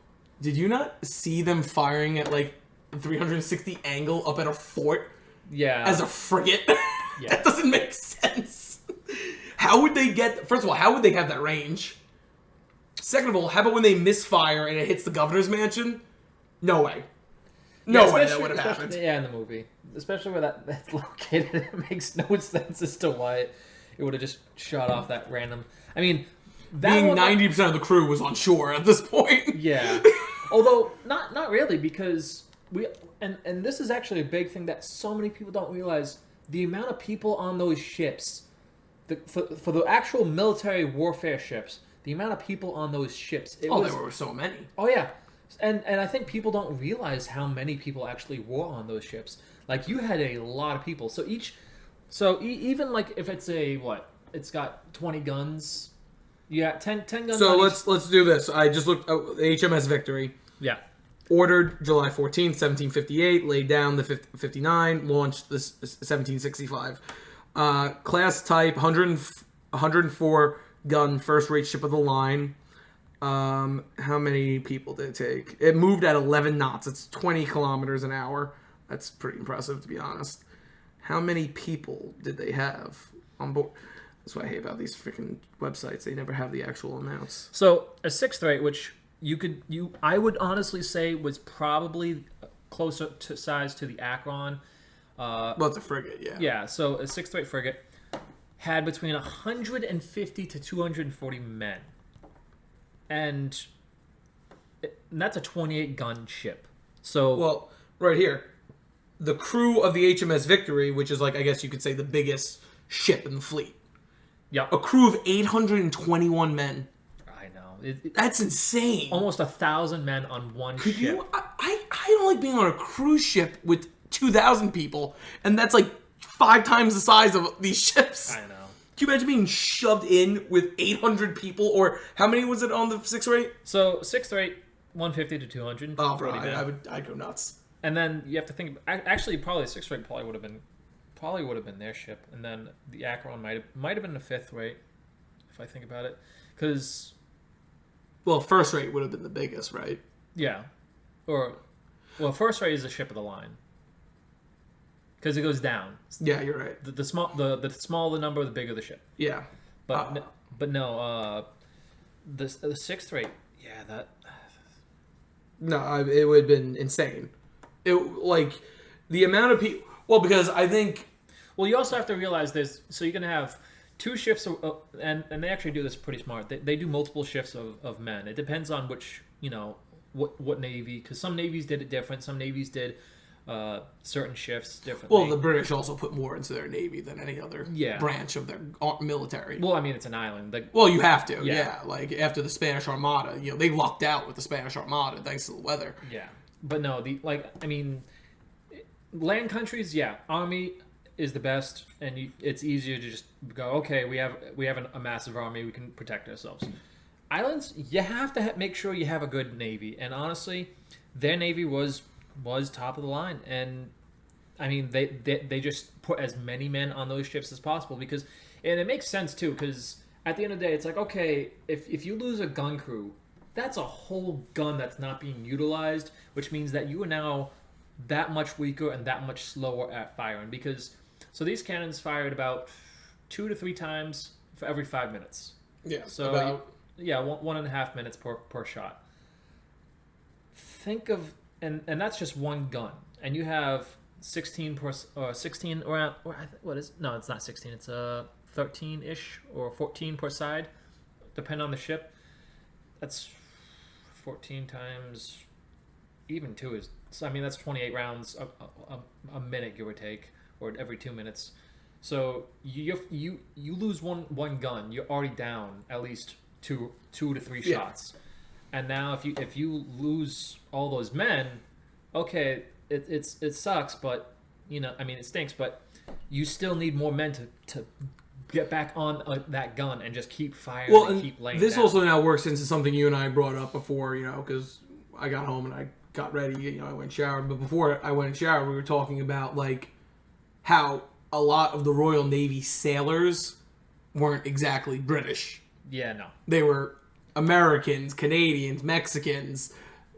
"Did you not see them firing at like 360 angle up at a fort? Yeah, as a frigate? Yeah. That doesn't make sense. How would they get? First of all, how would they have that range? Second of all, how about when they misfire and it hits the governor's mansion? No way. No way that would have happened. Yeah, in the movie. Especially where that's located. It makes no sense as to why it would have just shot off that random... I mean... Being 90% of the crew was on shore at this point. Yeah. Although, not really, because we... And this is actually a big thing that so many people don't realize. The amount of people on those ships... For the actual military warfare ships, the amount of people on those ships... There were so many. Oh, yeah. And I think people don't realize how many people actually were on those ships. Like, you had a lot of people. Even like if it's it's got 20 guns. Yeah, 10 guns. So let's do this. I just looked at HMS Victory. Yeah. Ordered July 14th, 1758. Laid down the 59. Launched this 1765. Class type 104 gun first rate ship of the line. How many people did it take? It moved at 11 knots. It's 20 kilometers an hour. That's pretty impressive, to be honest. How many people did they have on board? That's what I hate about these freaking websites. They never have the actual amounts. So a sixth rate, which I would honestly say was probably closer to size to the Akron. Well, it's a frigate, yeah. Yeah. So a sixth rate frigate had between 150 to 240 men. And that's a 28-gun ship. So, well, right here, the crew of the HMS Victory, which is like, I guess you could say the biggest ship in the fleet. Yeah. A crew of 821 men. I know. That's insane. Almost 1,000 men on one ship. Could you? I don't like being on a cruise ship with 2,000 people, and that's like 5 times the size of these ships. I know. Can you imagine being shoved in with 800 people? Or how many was it on the 6th rate? So 6th rate, 150 to 200. Oh, bro, I'd go nuts. And then you have to think. Actually, probably 6th rate probably would have been their ship, and then the Akron might have been the 5th rate, if I think about it, because. Well, 1st rate would have been the biggest, right? Yeah, well, 1st rate is the ship of the line. Because it goes down. Yeah, you're right. The smaller the number, the bigger the ship. Yeah. But no, the 6th rate, yeah, that. No, it would have been insane. The amount of people. Well, because I think. Well, you also have to realize so you're gonna have 2 shifts, and they actually do this pretty smart. They do multiple shifts of men. It depends on which what navy, because some navies did it different. Some navies did certain shifts differently. Well, the British also put more into their navy than any other branch of their military. Well, I mean, it's an island. Well, you have to, Like, after the Spanish Armada, they lucked out with the Spanish Armada thanks to the weather. Yeah. But no, land countries, army is the best, and it's easier to just go, okay, we have a massive army, we can protect ourselves. Islands, you have to make sure you have a good navy, and honestly, their navy was top of the line, and I mean they just put as many men on those ships as possible and it makes sense too, because at the end of the day, it's like, okay, if you lose a gun crew, that's a whole gun that's not being utilized, which means that you are now that much weaker and that much slower at firing, so these cannons fired about 2 to 3 times for every 5 minutes. Yeah. So 1.5 minutes per shot. Think of and that's just one gun, and you have 16 around. What is? No, it's not 16. It's 13-ish or 14 per side, depending on the ship. That's 14 times even 2 is. So, I mean, that's 28 rounds a minute, give or take, or every 2 minutes. So you lose one gun, you're already down at least two to 3 shots. And now if you lose all those men, okay, it sucks, but it stinks, but you still need more men to get back on that gun and just keep firing and keep laying this down. Also now works into something you and I brought up before, because I got home and I got ready, I went and showered, but before I went and showered, we were talking about like how a lot of the Royal Navy sailors weren't exactly British. Yeah, no. They were Americans, Canadians, Mexicans,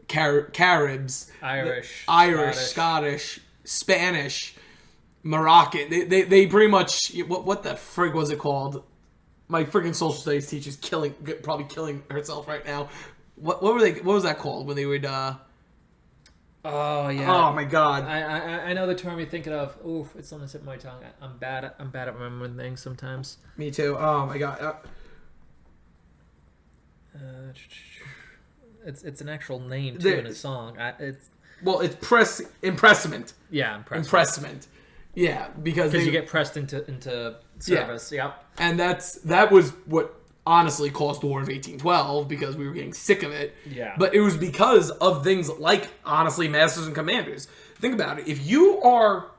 Caribs, Irish, Scottish, Spanish, Moroccan. They pretty much, what the frig was it called? My freaking social studies teacher's probably killing herself right now. What was that called when they would? Oh yeah. Oh my god. I know the term you're thinking of. Oof, it's on the tip of my tongue. I'm bad at remembering things sometimes. Me too. Oh my god. It's an actual name too in a song. It's impressment. Yeah, impressment. Yeah, because you get pressed into service. Yeah. Yep. And that was what honestly caused the War of 1812, because we were getting sick of it. Yeah. But it was because of things like, honestly, Masters and Commanders. Think about it. If you are...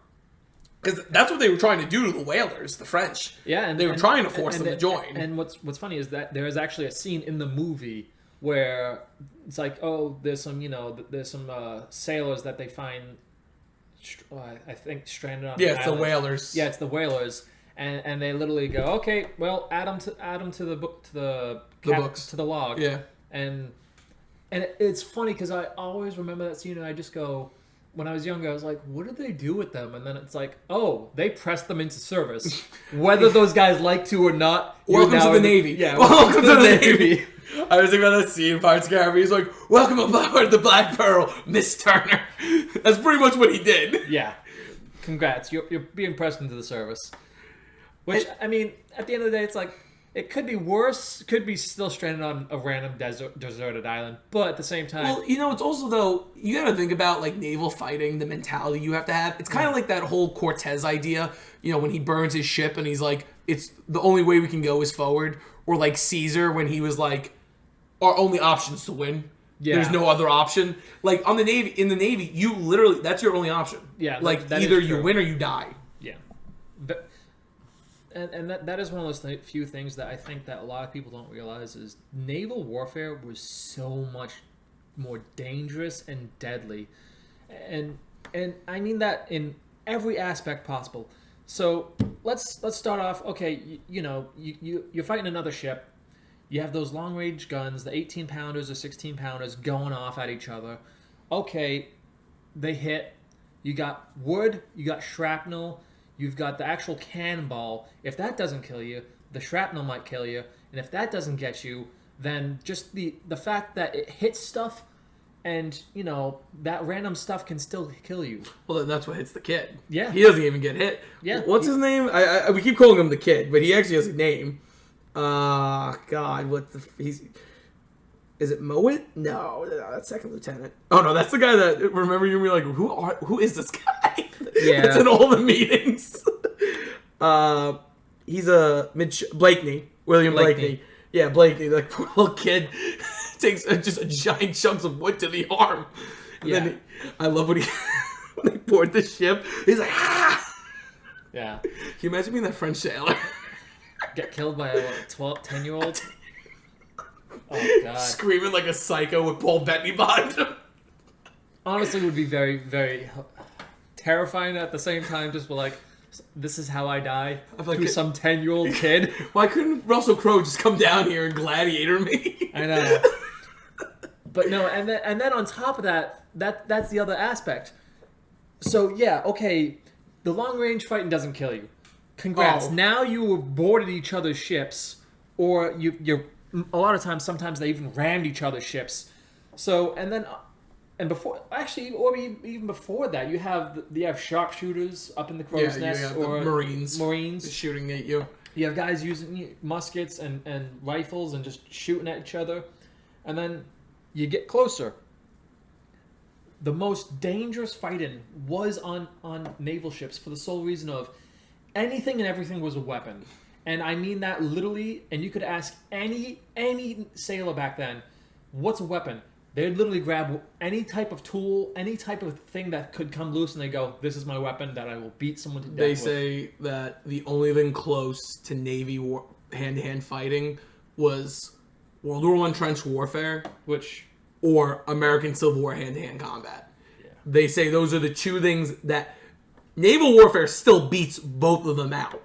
Because that's what they were trying to do to the whalers, the French. Yeah, and they were trying to force them to join. And what's funny is that there is actually a scene in the movie where it's like, oh, there's some sailors that they find, I think, stranded on. Yeah, it's the whalers. Yeah, it's the whalers, and they literally go, okay, well, add them to the book to the log. Yeah, and it's funny because I always remember that scene, and I just go. When I was younger, I was like, what did they do with them? And then it's like, oh, they pressed them into service. Whether those guys like to or not. Welcome to the Navy. Yeah, welcome to the Navy. I was thinking about that scene in Pirates of the Caribbean. He's like, welcome aboard the Black Pearl, Miss Turner. That's pretty much what he did. Yeah. Congrats. You're being pressed into the service. Which, I mean, at the end of the day, it's like, it could be worse. Could be still stranded on a random deserted island. But at the same time... Well, it's also, though, you got to think about, like, naval fighting, the mentality you have to have. It's kind of like that whole Cortez idea, when he burns his ship and he's like, it's the only way we can go is forward. Or, like, Caesar when he was like, our only option is to win. Yeah. There's no other option. Like, in the Navy, you literally, that's your only option. Yeah. Like, either you win or you die. Yeah. But... And that is one of those few things that I think that a lot of people don't realize is naval warfare was so much more dangerous and deadly, and I mean that in every aspect possible. So let's start off. Okay, you're fighting another ship. You have those long range guns, the 18-pounders or 16-pounders going off at each other. Okay, they hit. You got wood. You got shrapnel. You've got the actual cannonball. If that doesn't kill you, the shrapnel might kill you. And if that doesn't get you, then just the fact that it hits stuff and, that random stuff can still kill you. Well, then that's what hits the kid. Yeah. He doesn't even get hit. Yeah. What's his name? We keep calling him the kid, but he actually has a name. God, Is it Mowat? No, that's second lieutenant. Oh no, that's the guy that. Remember you were like, who is this guy? Yeah, it's in all the meetings. He's a Blakeney, William Blakeney. Yeah, Blakeney, like poor little kid, takes just a giant chunks of wood to the arm. And then I love when they board the ship. He's like, ah. Yeah. Can you imagine being that French sailor? Get killed by a 10-year-old? Oh, God. Screaming like a psycho with Paul Bettany behind him. Honestly, it would be very, very terrifying at the same time. Just be like, this is how I die to some 10-year-old kid. Why couldn't Russell Crowe just come down here and gladiator me? I know. But no, and then on top of that's the other aspect. So, yeah, okay, the long-range fighting doesn't kill you. Congrats. Oh. Now you boarded each other's ships, or you're a lot of times, sometimes they even rammed each other's ships. So, and before, actually, or even before that, you have sharpshooters up in the crow's nest, or Marines shooting at you. You have guys using muskets and rifles and just shooting at each other, and then you get closer. The most dangerous fighting was on naval ships for the sole reason of anything and everything was a weapon. And I mean that literally, and you could ask any sailor back then, what's a weapon? They'd literally grab any type of tool, any type of thing that could come loose, and they go, this is my weapon that I will beat someone to death with. They say that the only thing close to Navy hand-to-hand fighting was World War I trench warfare, or American Civil War hand-to-hand combat. Yeah. They say those are the two things that naval warfare still beats both of them out.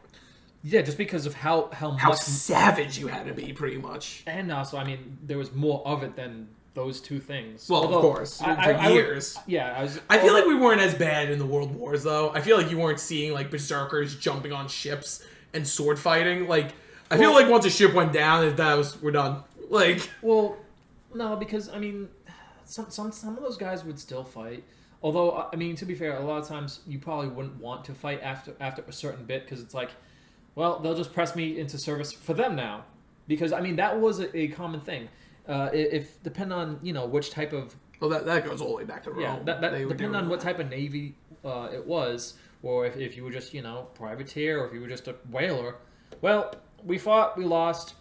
Yeah, just because of how much savage you had to be, pretty much. And also, I mean, there was more of it than those two things. Well, of course, for years. I feel like we weren't as bad in the World Wars, though. I feel like you weren't seeing like berserkers jumping on ships and sword fighting. Like, I feel like once a ship went down, we're done. Like, well, no, because I mean, some of those guys would still fight. Although, I mean, to be fair, a lot of times you probably wouldn't want to fight after a certain bit because it's like, well, they'll just press me into service for them now. Because, I mean, that was a common thing. If depend on, which type of... Well, that goes all the way back to Rome. Yeah, that depend on what type of navy it was, or if you were just, privateer, or if you were just a whaler. Well, we fought, we lost.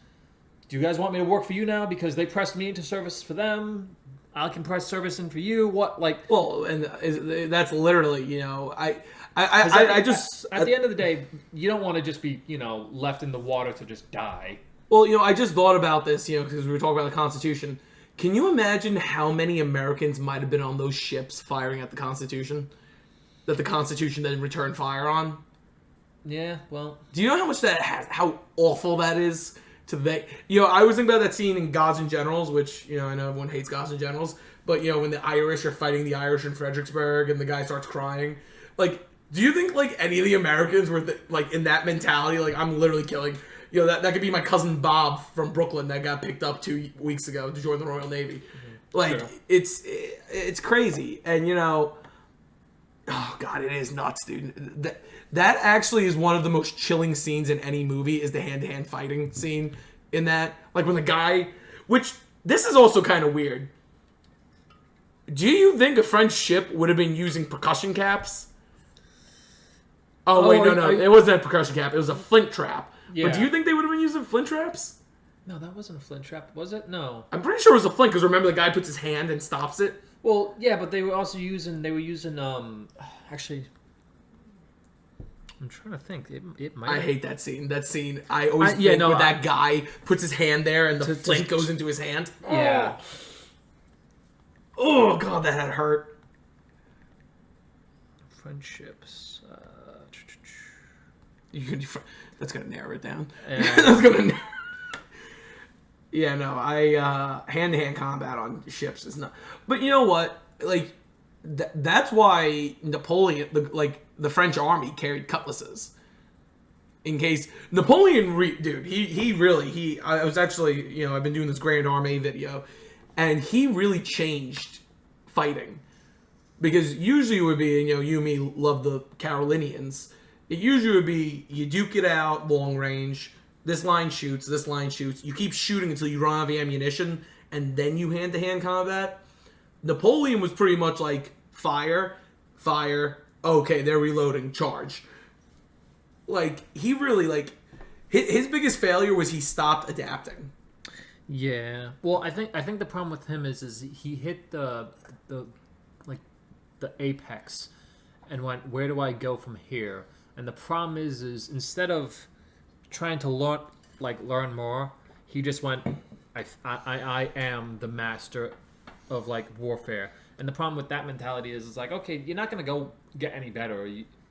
Do you guys want me to work for you now because they pressed me into service for them? I can press service in for you. What, like... Well, and that's literally, at the end of the day, you don't want to just be, left in the water to just die. Well, I just thought about this, because we were talking about the Constitution. Can you imagine how many Americans might have been on those ships firing at the Constitution? That the Constitution then returned fire on? Yeah, well... Do you know how much that has, how awful that is? I was thinking about that scene in Gods and Generals, which, I know everyone hates Gods and Generals, but, when the Irish are fighting the Irish in Fredericksburg and the guy starts crying, like, do you think, like, any of the Americans were, in that mentality, like, I'm literally killing... that could be my cousin Bob from Brooklyn that got picked up 2 weeks ago to join the Royal Navy. Mm-hmm. Like, sure. It's crazy. And, oh, God, it is nuts, dude. That actually is one of the most chilling scenes in any movie is the hand-to-hand fighting scene in that. Like, when the guy... Which, this is also kind of weird. Do you think a French ship would have been using percussion caps? Oh, wait, no. It wasn't a percussion cap. It was a flint trap. Yeah. But do you think they would have been using flint traps? No, that wasn't a flint trap, was it? No. I'm pretty sure it was a flint, because remember the guy puts his hand and stops it? Well, yeah, but they were also using, actually, I'm trying to think. It might. I hate that scene. I always think that guy puts his hand there and the flint goes into his hand. Yeah. Oh, God, that had hurt. Friendships. That's gonna narrow it down. Yeah. Yeah, no, hand-to-hand combat on ships is not. But you know what? Like, that's why Napoleon, the French army carried cutlasses. In case Napoleon, I was actually, I've been doing this Grand Armée video, and he really changed fighting, because usually it would be, you and me love the Carolinians. It usually would be you duke it out long range. This line shoots. You keep shooting until you run out of ammunition, and then you hand-to-hand combat. Napoleon was pretty much like fire, okay, they're reloading, charge. Like, he really, like, his biggest failure was he stopped adapting. Yeah. Well, I think the problem with him is he hit the apex and went, where do I go from here? And the problem is instead of trying to learn more, he just went, I am the master of like warfare. And the problem with that mentality is like, okay, you're not gonna go get any better.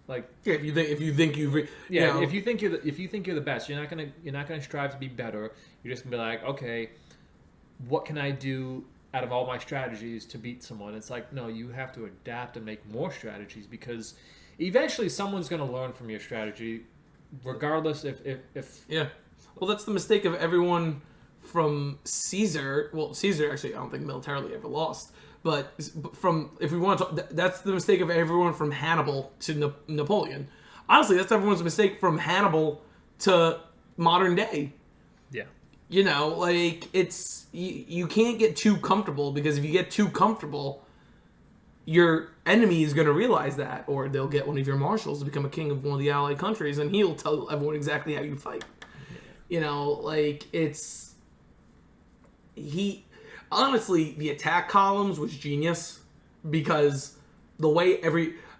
If you think you've if you think you're the best, you're not gonna strive to be better. You're just gonna be like, okay, what can I do out of all my strategies to beat someone? It's like, no, you have to adapt and make more strategies, because eventually someone's gonna learn from your strategy, regardless if yeah. Well, that's the mistake of everyone from Caesar. Well, Caesar actually, I don't think militarily ever lost. But if we want to, that's the mistake of everyone from Hannibal to Napoleon. Honestly, that's everyone's mistake from Hannibal to modern day. Yeah. You know, like, it's, you can't get too comfortable, because if you get too comfortable, your enemy is going to realize that, or they'll get one of your marshals to become a king of one of the allied countries, and he'll tell everyone exactly how you fight. You know, like, honestly, the attack columns was genius, because the way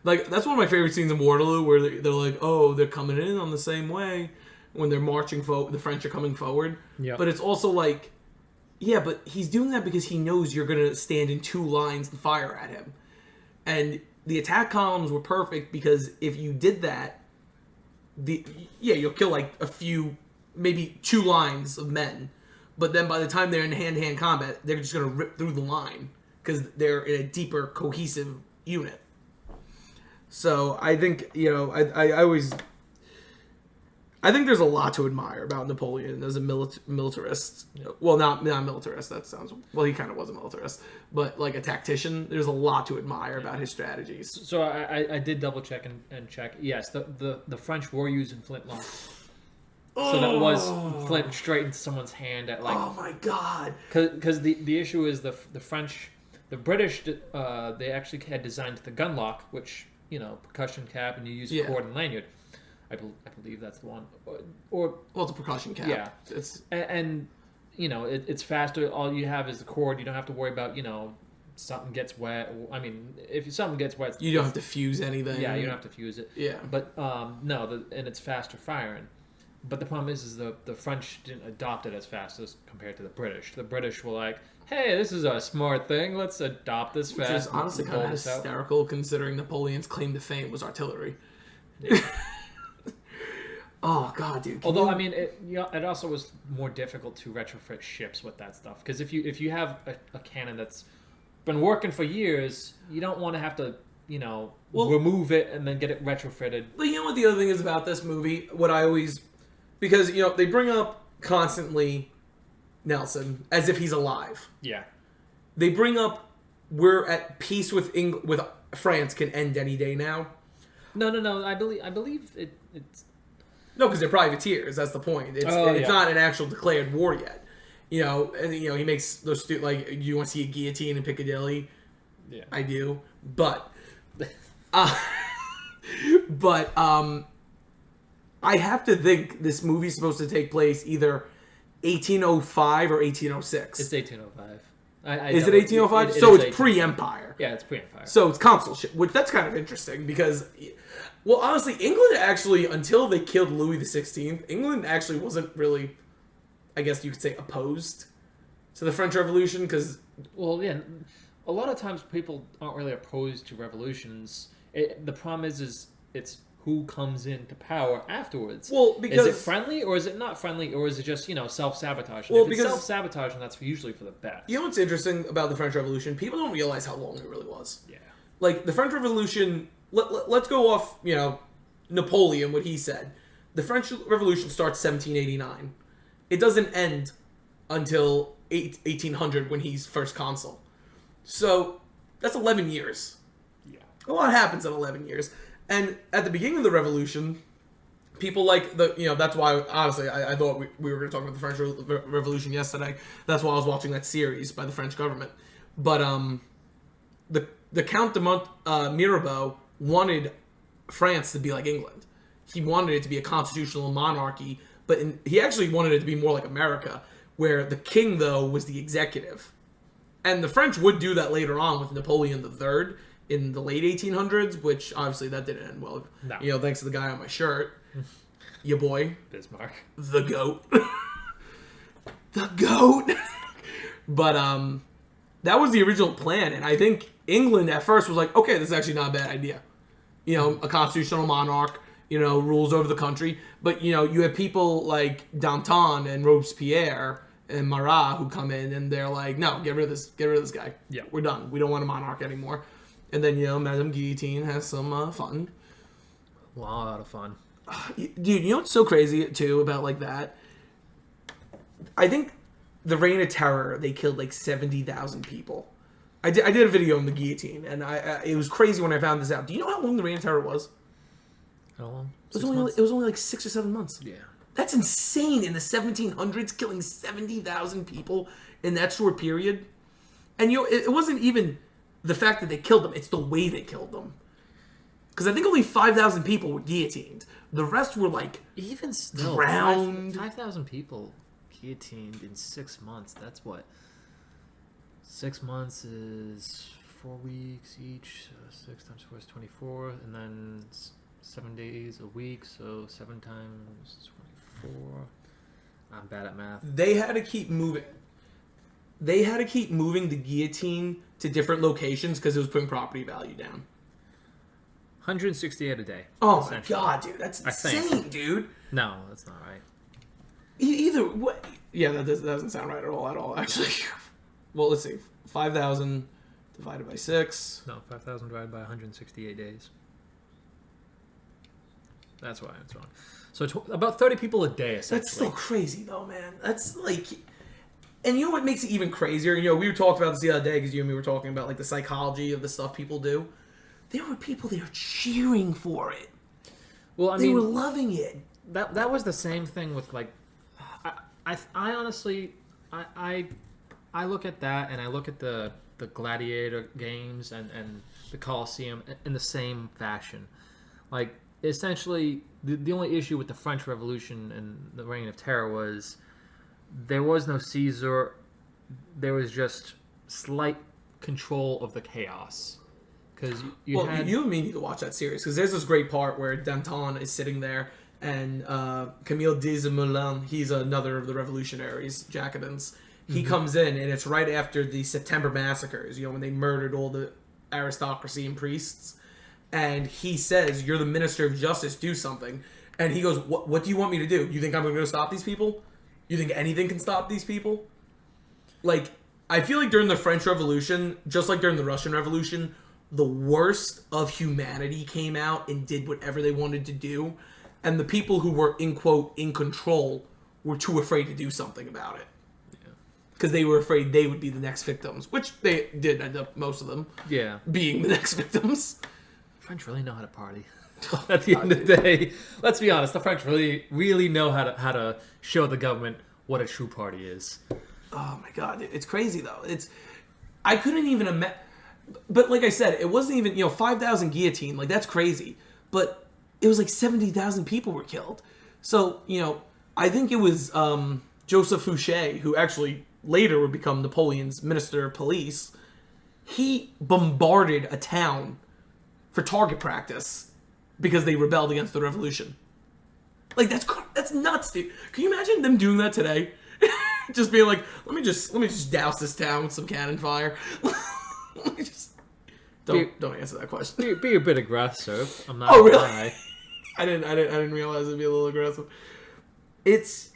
that's one of my favorite scenes in Waterloo, where they're like, oh, they're coming in on the same way when they're marching forward, the French are coming forward. Yeah. But it's also like, yeah, but he's doing that because he knows you're going to stand in two lines and fire at him. And the attack columns were perfect, because if you did that, you'll kill like a few, maybe two lines of men. But then by the time they're in hand-to-hand combat, they're just going to rip through the line, because they're in a deeper, cohesive unit. So I think, I think there's a lot to admire about Napoleon as a militarist. Well, not militarist. That sounds... Well, he kind of was a militarist. But like a tactician, there's a lot to admire about his strategies. So I did double-check and check. Yes, the French were using flintlock. So that was flint straight into someone's hand at like... Oh my god! Because the issue is the British, they actually had designed the gun lock, which, percussion cap, and you use a cord and lanyard. I believe that's the one. Well, it's a percussion cap. Yeah. And it's faster. All you have is the cord. You don't have to worry about, something gets wet. I mean, if something gets wet... You don't have to fuse anything. Yeah, you don't have to fuse it. Yeah. But, no, and it's faster firing. But the problem is the French didn't adopt it as fast as compared to the British. The British were like, hey, this is a smart thing. Let's adopt this fast. Which is honestly kind of hysterical, considering Napoleon's claim to fame was artillery. Yeah. Oh, God, dude. Although, I mean, it also was more difficult to retrofit ships with that stuff. Because if you have a cannon that's been working for years, you don't want to have to, remove it and then get it retrofitted. But you know what the other thing is about this movie? What I always... Because, they bring up constantly Nelson as if he's alive. Yeah. They bring up we're at peace with France can end any day now. No. I believe it's... No, because they're privateers. That's the point. It's not an actual declared war yet. And he makes those you want to see a guillotine in Piccadilly? Yeah, I do. But, I have to think this movie's supposed to take place either 1805 or 1806. It's 1805. Is it 1805? So it's pre-Empire. Yeah, it's pre-Empire. So it's consulship, which that's kind of interesting because... Well, honestly, England actually, until they killed Louis XVI, England actually wasn't really, I guess you could say, opposed to the French Revolution because... Well, yeah, a lot of times people aren't really opposed to revolutions. The problem is it's who comes into power afterwards. Well, because... Is it friendly or is it not friendly or is it just, self-sabotage? Well, if it's self-sabotage, then that's usually for the best. You know what's interesting about the French Revolution? People don't realize how long it really was. Yeah. Like, the French Revolution... Let's go off, Napoleon, what he said. The French Revolution starts 1789. It doesn't end until 1800 when he's first consul. So, that's 11 years. Yeah. A lot happens in 11 years. And at the beginning of the revolution, people like that's why, honestly, I thought we were going to talk about the French Revolution yesterday. That's why I was watching that series by the French government. But the Count de Mirabeau wanted France to be like England. He wanted it to be a constitutional monarchy, but he actually wanted it to be more like America, where the king, though, was the executive. And the French would do that later on with Napoleon III in the late 1800s, which obviously that didn't end well. No. Thanks to the guy on my shirt. Your boy. Bismarck. The GOAT. The GOAT. But that was the original plan, and I think England at first was like, okay, this is actually not a bad idea. A constitutional monarch, rules over the country. But, you have people like Danton and Robespierre and Marat who come in and they're like, no, get rid of this guy. Yeah. We're done. We don't want a monarch anymore. And then, Madame Guillotine has some fun. A lot of fun. Dude, what's so crazy, too, about, like, that? I think the Reign of Terror, they killed, like, 70,000 people. I did a video on the guillotine, and it was crazy when I found this out. Do you know how long the Reign of Terror was? How long? It was only like 6 or 7 months. Yeah. That's insane. In the 1700s, killing 70,000 people in that short period. And, it wasn't even the fact that they killed them. It's the way they killed them. Because I think only 5,000 people were guillotined. The rest were, like, even still, drowned. 5,000 people guillotined in 6 months. That's what? 6 months is 4 weeks each. So 6 times 4 is 24. And then 7 days a week. So 7 times 24. I'm bad at math. They had to keep moving. They had to keep moving the guillotine to different locations because it was putting property value down. 168 a day. Oh my god, dude, that's insane, dude. No, that's not right. Either way, yeah, that doesn't sound right at all. Actually, well, let's see, 5,000 divided by 6. No, 5,000 divided by 168 days. That's why it's wrong. So it's about 30 people a day, essentially. That's still crazy, though, man. That's like, and what makes it even crazier? We were talking about this the other day because you and me were talking about like the psychology of the stuff people do. There were people there cheering for it. Well, they were loving it. That was the same thing with like, I honestly, I look at that and I look at the gladiator games and the Colosseum in the same fashion. Like, essentially, the only issue with the French Revolution and the Reign of Terror was there was no Caesar. There was just slight control of the chaos. Because you and me need to watch that series because there's this great part where Danton is sitting there and Camille Desmoulins, he's another of the revolutionaries, Jacobins. He comes in and it's right after the September massacres. When they murdered all the aristocracy and priests, and he says, "You're the minister of justice. Do something." And he goes, "What do you want me to do? You think I'm going to go stop these people? You think anything can stop these people?" Like, I feel like during the French Revolution, just like during the Russian Revolution, the worst of humanity came out and did whatever they wanted to do, and the people who were in control were too afraid to do something about it because they were afraid they would be the next victims, which they did end up, most of them being the next victims. French really know how to party. At the end of the day, let's be honest, the French really know how to show the government what a true party is. Oh my god, it's crazy though. I couldn't even imagine. But like I said, it wasn't even, 5,000 guillotine. Like, that's crazy. But it was like 70,000 people were killed. So, I think it was Joseph Fouché, who actually later would become Napoleon's minister of police. He bombarded a town for target practice because they rebelled against the revolution. Like, that's nuts, dude. Can you imagine them doing that today? Just being like, let me just douse this town with some cannon fire. Don't answer that question. Be a bit aggressive. I'm not. Oh really? I didn't realize it'd be a little aggressive. It's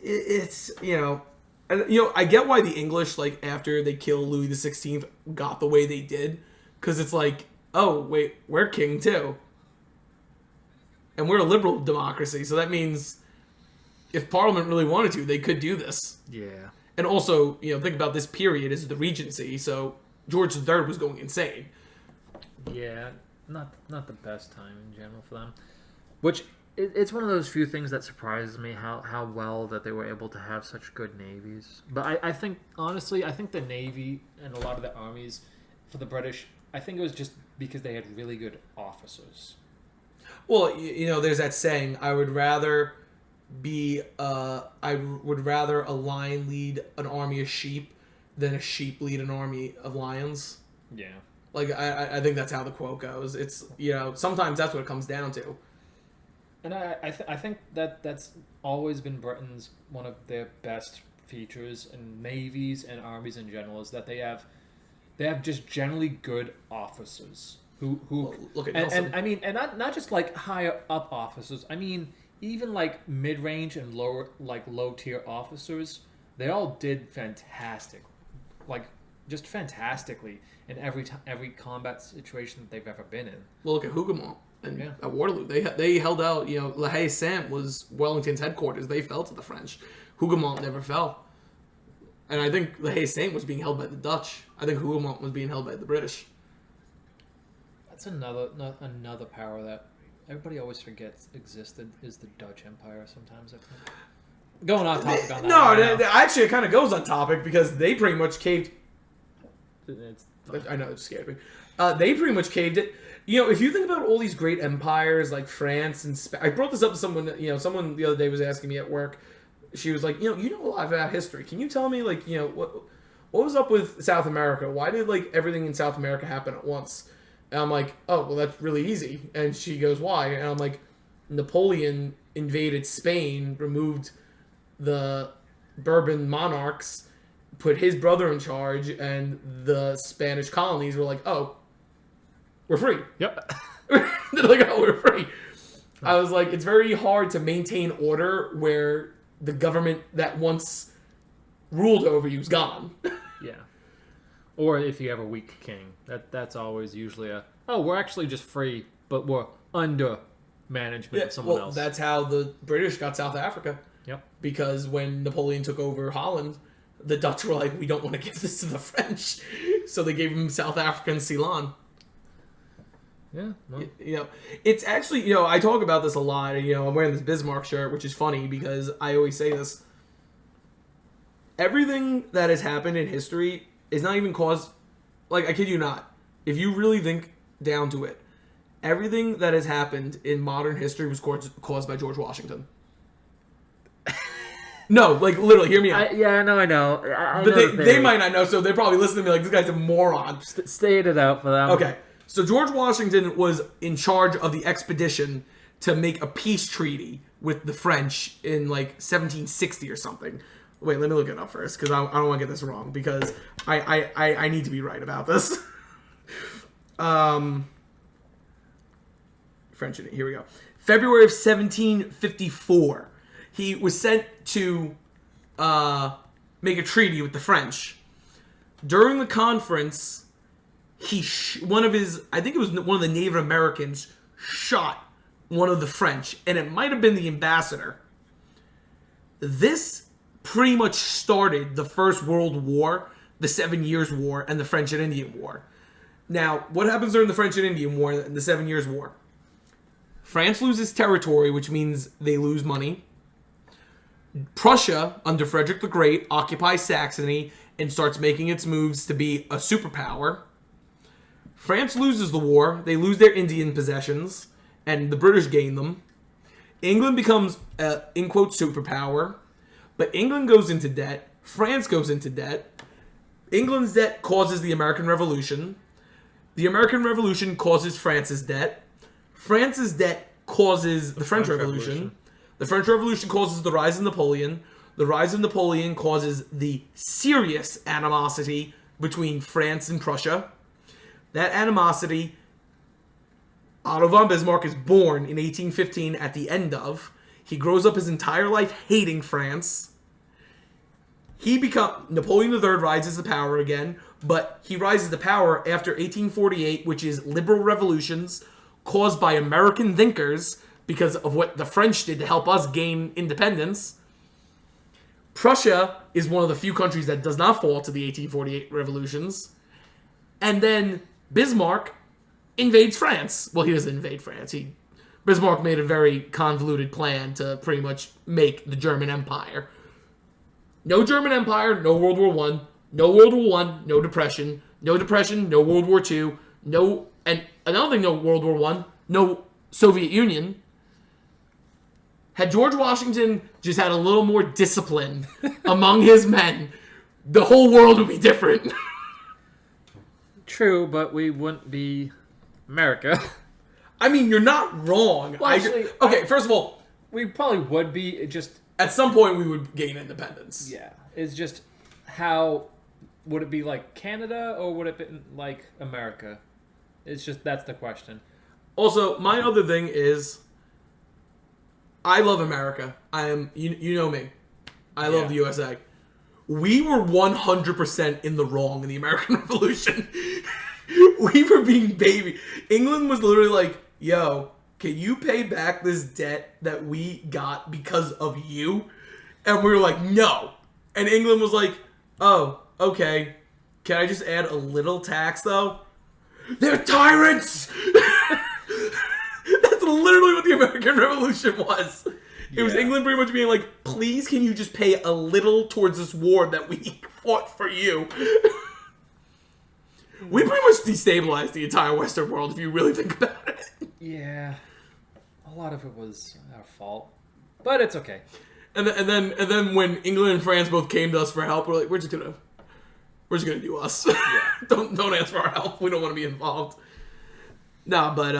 I get why the English, like, after they kill Louis XVI, got the way they did, because it's like, oh wait, we're king too, and we're a liberal democracy, so that means if Parliament really wanted to, they could do this. Yeah. And also, think about this period as the Regency, so George III was going insane. Yeah, not the best time in general for them. Which it's one of those few things that surprises me how well that they were able to have such good navies. But I think, honestly, I think the Navy and a lot of the armies for the British, I think it was just because they had really good officers. Well, there's that saying, I would rather a lion lead an army of sheep than a sheep lead an army of lions. Yeah. Like, I think that's how the quote goes. It's, sometimes that's what it comes down to. And I think that's always been Britain's one of their best features, and navies and armies in general, is that they have just generally good officers who well, look at and I mean, and not just like higher up officers. I mean, even like mid range and low tier officers, they all did fantastic, like just fantastically in every combat situation that they've ever been in. Well, look at Hougoumont. And at Waterloo, they held out. La Haye Saint was Wellington's headquarters. They fell to the French. Hougoumont never fell. And I think La Haye Saint was being held by the Dutch. I think Hougoumont was being held by the British. That's another power that everybody always forgets existed, is the Dutch Empire sometimes, I think. Going off topic on that. No, actually it kind of goes on topic because they pretty much caved. I know, it just scared me. They pretty much caved it. If you think about all these great empires like France and Spain, I brought this up to someone. Someone the other day was asking me at work. She was like, you know a lot about history. Can you tell me, like, what was up with South America? Why did like everything in South America happen at once? And I'm like, oh, well, that's really easy. And she goes, why? And I'm like, Napoleon invaded Spain, removed the Bourbon monarchs, put his brother in charge, and the Spanish colonies were like, oh, we're free. Yep. They're like, oh, we're free. I was like, it's very hard to maintain order where the government that once ruled over you is gone. Yeah. Or if you have a weak king. That's always usually we're actually just free, but we're under management of someone else. That's how the British got South Africa. Yep. Because when Napoleon took over Holland, the Dutch were like, we don't want to give this to the French. So they gave him South Africa and Ceylon. Yeah. No. It's actually, I talk about this a lot. I'm wearing this Bismarck shirt, which is funny because I always say this. Everything that has happened in history is not even caused, like, I kid you not. If you really think down to it, everything that has happened in modern history was caused by George Washington. No, like, literally, hear me out. I know. But they might not know, so they're probably listening to me like, this guy's a moron. State it out for them. Okay. So George Washington was in charge of the expedition to make a peace treaty with the French in like 1760 or something. Wait, let me look it up first because I don't want to get this wrong because I need to be right about this. French, here we go. February of 1754. He was sent to make a treaty with the French. During the conference, one of the Native Americans shot one of the French, and it might have been the ambassador. This pretty much started the First World War, the 7 Years' War, and the French and Indian War. Now, what happens during the French and Indian War and the 7 Years' War? France loses territory, which means they lose money. Prussia, under Frederick the Great, occupies Saxony and starts making its moves to be a superpower. France loses the war. They lose their Indian possessions, and the British gain them. England becomes a, in quote, superpower, but England goes into debt. France goes into debt. England's debt causes the American Revolution. The American Revolution causes France's debt. France's debt causes the French Revolution. The French Revolution causes the rise of Napoleon. The rise of Napoleon causes the serious animosity between France and Prussia. That animosity, Otto von Bismarck is born in 1815 at the end of. He grows up his entire life hating France. Napoleon III rises to power again, but he rises to power after 1848, which is liberal revolutions caused by American thinkers because of what the French did to help us gain independence. Prussia is one of the few countries that does not fall to the 1848 revolutions. And then Bismarck invades France. Well, he doesn't invade France. He Bismarck made a very convoluted plan to pretty much make the German Empire. No German Empire, no World War I. No World War I, no Depression. No Depression, no World War II. No, and another thing, no World War I. No Soviet Union. Had George Washington just had a little more discipline among his men, the whole world would be different. True, but we wouldn't be America. I mean, you're not wrong. Well, actually, first of all, we probably would be. It just at some point we would gain independence. Yeah, it's just how would it be like Canada or would it be like America? It's just that's the question. Also, my other thing is, I love America. I am you know me. I love the USA. We were 100% in the wrong in the American Revolution. We were being baby. England was literally like, yo, can you pay back this debt that we got because of you? And we were like, no. And England was like, oh, okay. Can I just add a little tax, though? They're tyrants! That's literally what the American Revolution was. It was England pretty much being like, please, can you just pay a little towards this war that we fought for you? We pretty much destabilized the entire Western world, if you really think about it. Yeah. A lot of it was our fault. But it's okay. And then when England and France both came to us for help, we're like, we're just gonna do us. Yeah. don't ask for our help. We don't want to be involved. No, but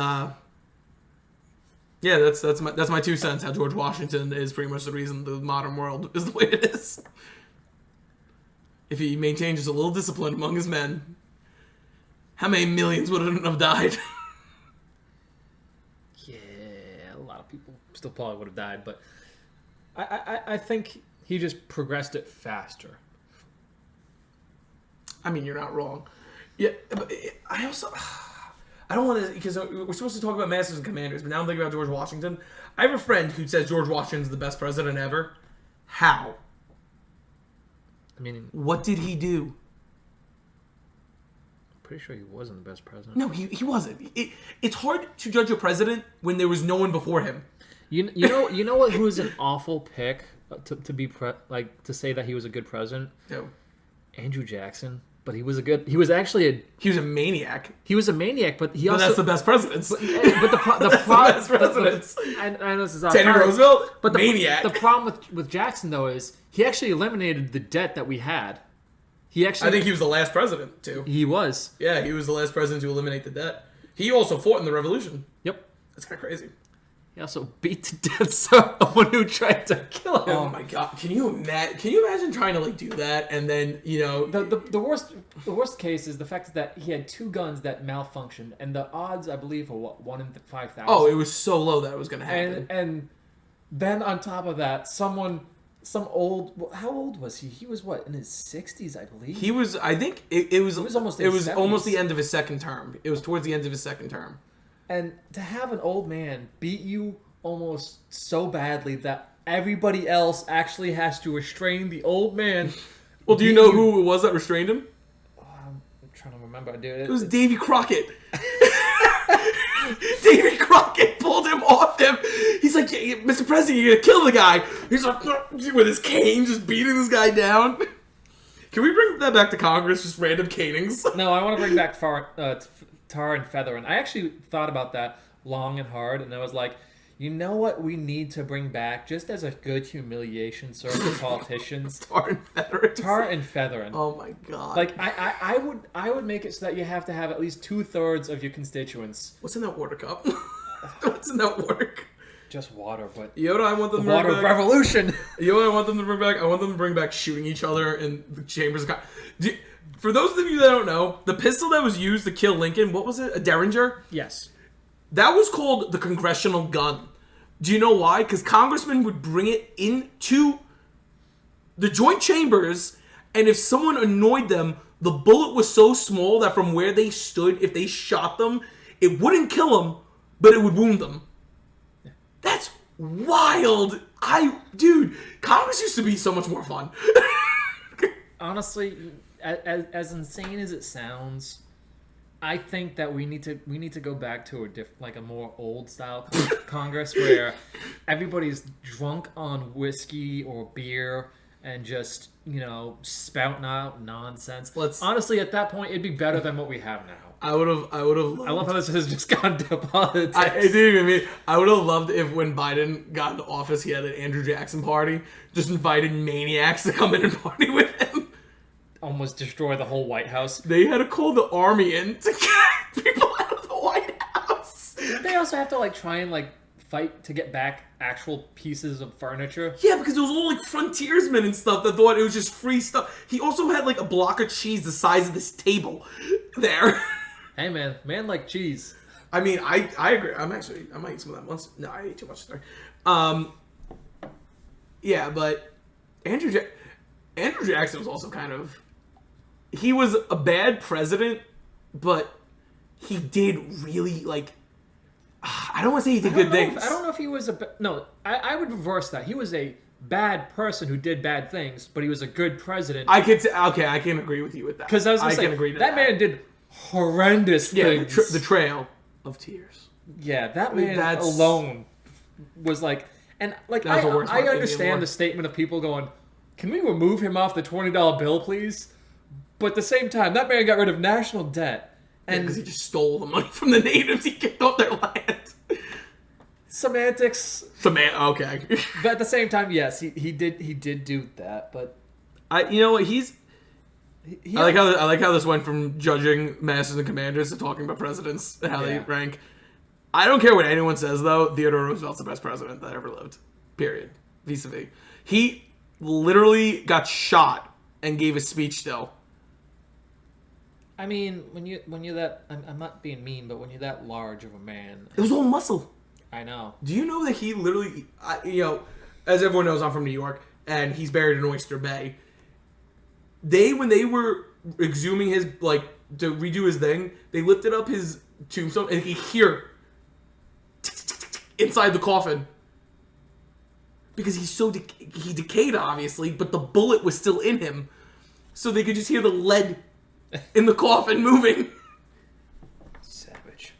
yeah, that's my 2 cents. How George Washington is pretty much the reason the modern world is the way it is. If he maintained just a little discipline among his men, how many millions wouldn't have died? Yeah, a lot of people still probably would have died, but I think he just progressed it faster. I mean, you're not wrong. Yeah, but I also... I don't want to, because we're supposed to talk about masters and commanders, but now I'm thinking about George Washington. I have a friend who says George Washington's the best president ever. How? I mean... What did he do? I'm pretty sure he wasn't the best president. No, he wasn't. It's hard to judge a president when there was no one before him. You know what? Who was an awful pick to be to say that he was a good president? No. Andrew Jackson. But he was a maniac. He was a maniac, but he also... that's the best presidents. But the best presidents. I know this is off Teddy topic, Roosevelt, but maniac. The problem with Jackson, though, is he actually eliminated the debt that we had. I think he was the last president, too. He was. Yeah, he was the last president to eliminate the debt. He also fought in the revolution. Yep. That's kind of crazy. He also beat to death someone who tried to kill him. Oh my god! Can you imagine trying to do that and then the worst case is the fact that he had 2 guns that malfunctioned and the odds I believe were 1 in 5,000. Oh, it was so low that it was going to happen. And then on top of that, how old was he? He was in his 60s, I believe. He was. I think it was almost the end of his second term. It was towards the end of his second term. And to have an old man beat you almost so badly that everybody else actually has to restrain the old man. Well, do you know who it was that restrained him? Oh, I'm trying to remember, dude. It was Davy Crockett. Davy Crockett pulled him off him. He's like, Mr. President, you're going to kill the guy. He's like, with his cane, just beating this guy down. Can we bring that back to Congress, just random canings? No, I want to bring back tar and feather. And I actually thought about that long and hard, and I was like, you know what we need to bring back just as a good humiliation sort for politicians? Tar and feathering. Tar and feathering. Oh my god. Like I would make it so that you have to have at least 2/3 of your constituents. What's in that water cup? What's in that water? Just water, but you know what I want them to bring back? Water revolution. You know what I want them to bring back? I want them to bring back shooting each other in the chambers of Congress. For those of you that don't know, the pistol that was used to kill Lincoln, what was it? A Derringer? Yes. That was called the congressional gun. Do you know why? Because congressmen would bring it into the joint chambers, and if someone annoyed them, the bullet was so small that from where they stood, if they shot them, it wouldn't kill them, but it would wound them. Yeah. That's wild. Dude, Congress used to be so much more fun. Honestly, as insane as it sounds, I think that we need to go back to a more old style Congress where everybody's drunk on whiskey or beer and just spouting out nonsense. Honestly, at that point, it'd be better than what we have now. I would have. I love how this has just gone to politics. I would have loved if when Biden got into office, he had an Andrew Jackson party, just invited maniacs to come in and party with him. Almost destroy the whole White House. They had to call the army in to get people out of the White House. They also have to try and fight to get back actual pieces of furniture. Yeah, because it was all frontiersmen and stuff that thought it was just free stuff. He also had a block of cheese the size of this table there. Hey man like cheese. I mean, I agree. I might eat some of that once. No, I ate too much today. Yeah, but Andrew Jackson was also kind of. He was a bad president, but he did really I don't want to say he did good things. I don't know if he was no. I would reverse that. He was a bad person who did bad things, but he was a good president. I can agree with you with that. Because I can agree to that. Man did horrendous things. Yeah, the Trail of Tears. Yeah, that man alone was I understand the statement of people going, "Can we remove him off the $20 bill, please?" But at the same time, that man got rid of national debt. And because he just stole the money from the natives he kicked off their land. Semantics. Okay. But at the same time, yes, he did do that. But I like how this went from judging masters and commanders to talking about presidents and how they rank. I don't care what anyone says though. Theodore Roosevelt's the best president that ever lived. Period. Vis-a-vis. He literally got shot and gave a speech still. I mean, when you're that, I'm not being mean, but when you're that large of a man, it was all muscle. I know. Do you know that he literally, as everyone knows, I'm from New York, and he's buried in Oyster Bay. When they were exhuming his, to redo his thing, they lifted up his tombstone, and you could hear inside the coffin. Because he's so, he decayed, obviously, but the bullet was still in him. So they could just hear the lead in the coffin moving. Savage.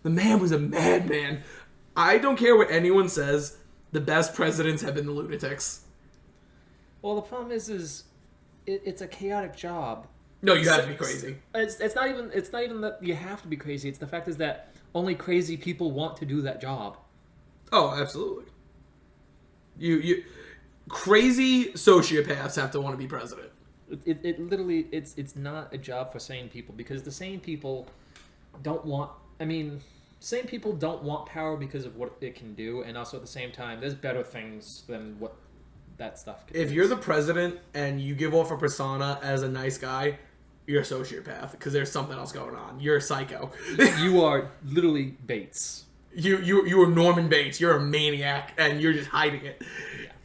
The man was a madman. I don't care what anyone says. The best presidents have been the lunatics. Well, the problem is it's a chaotic job. No, you have to be crazy. It's not even that you have to be crazy. It's the fact is that only crazy people want to do that job. Oh, absolutely. You crazy sociopaths have to want to be president. It literally it's not a job for sane people because the sane people don't want. I mean, sane people don't want power because of what it can do, and also at the same time, there's better things than what that stuff can do. If you're the president and you give off a persona as a nice guy, you're a sociopath because there's something else going on. You're a psycho. You are literally Bates. You are Norman Bates. You're a maniac, and you're just hiding it.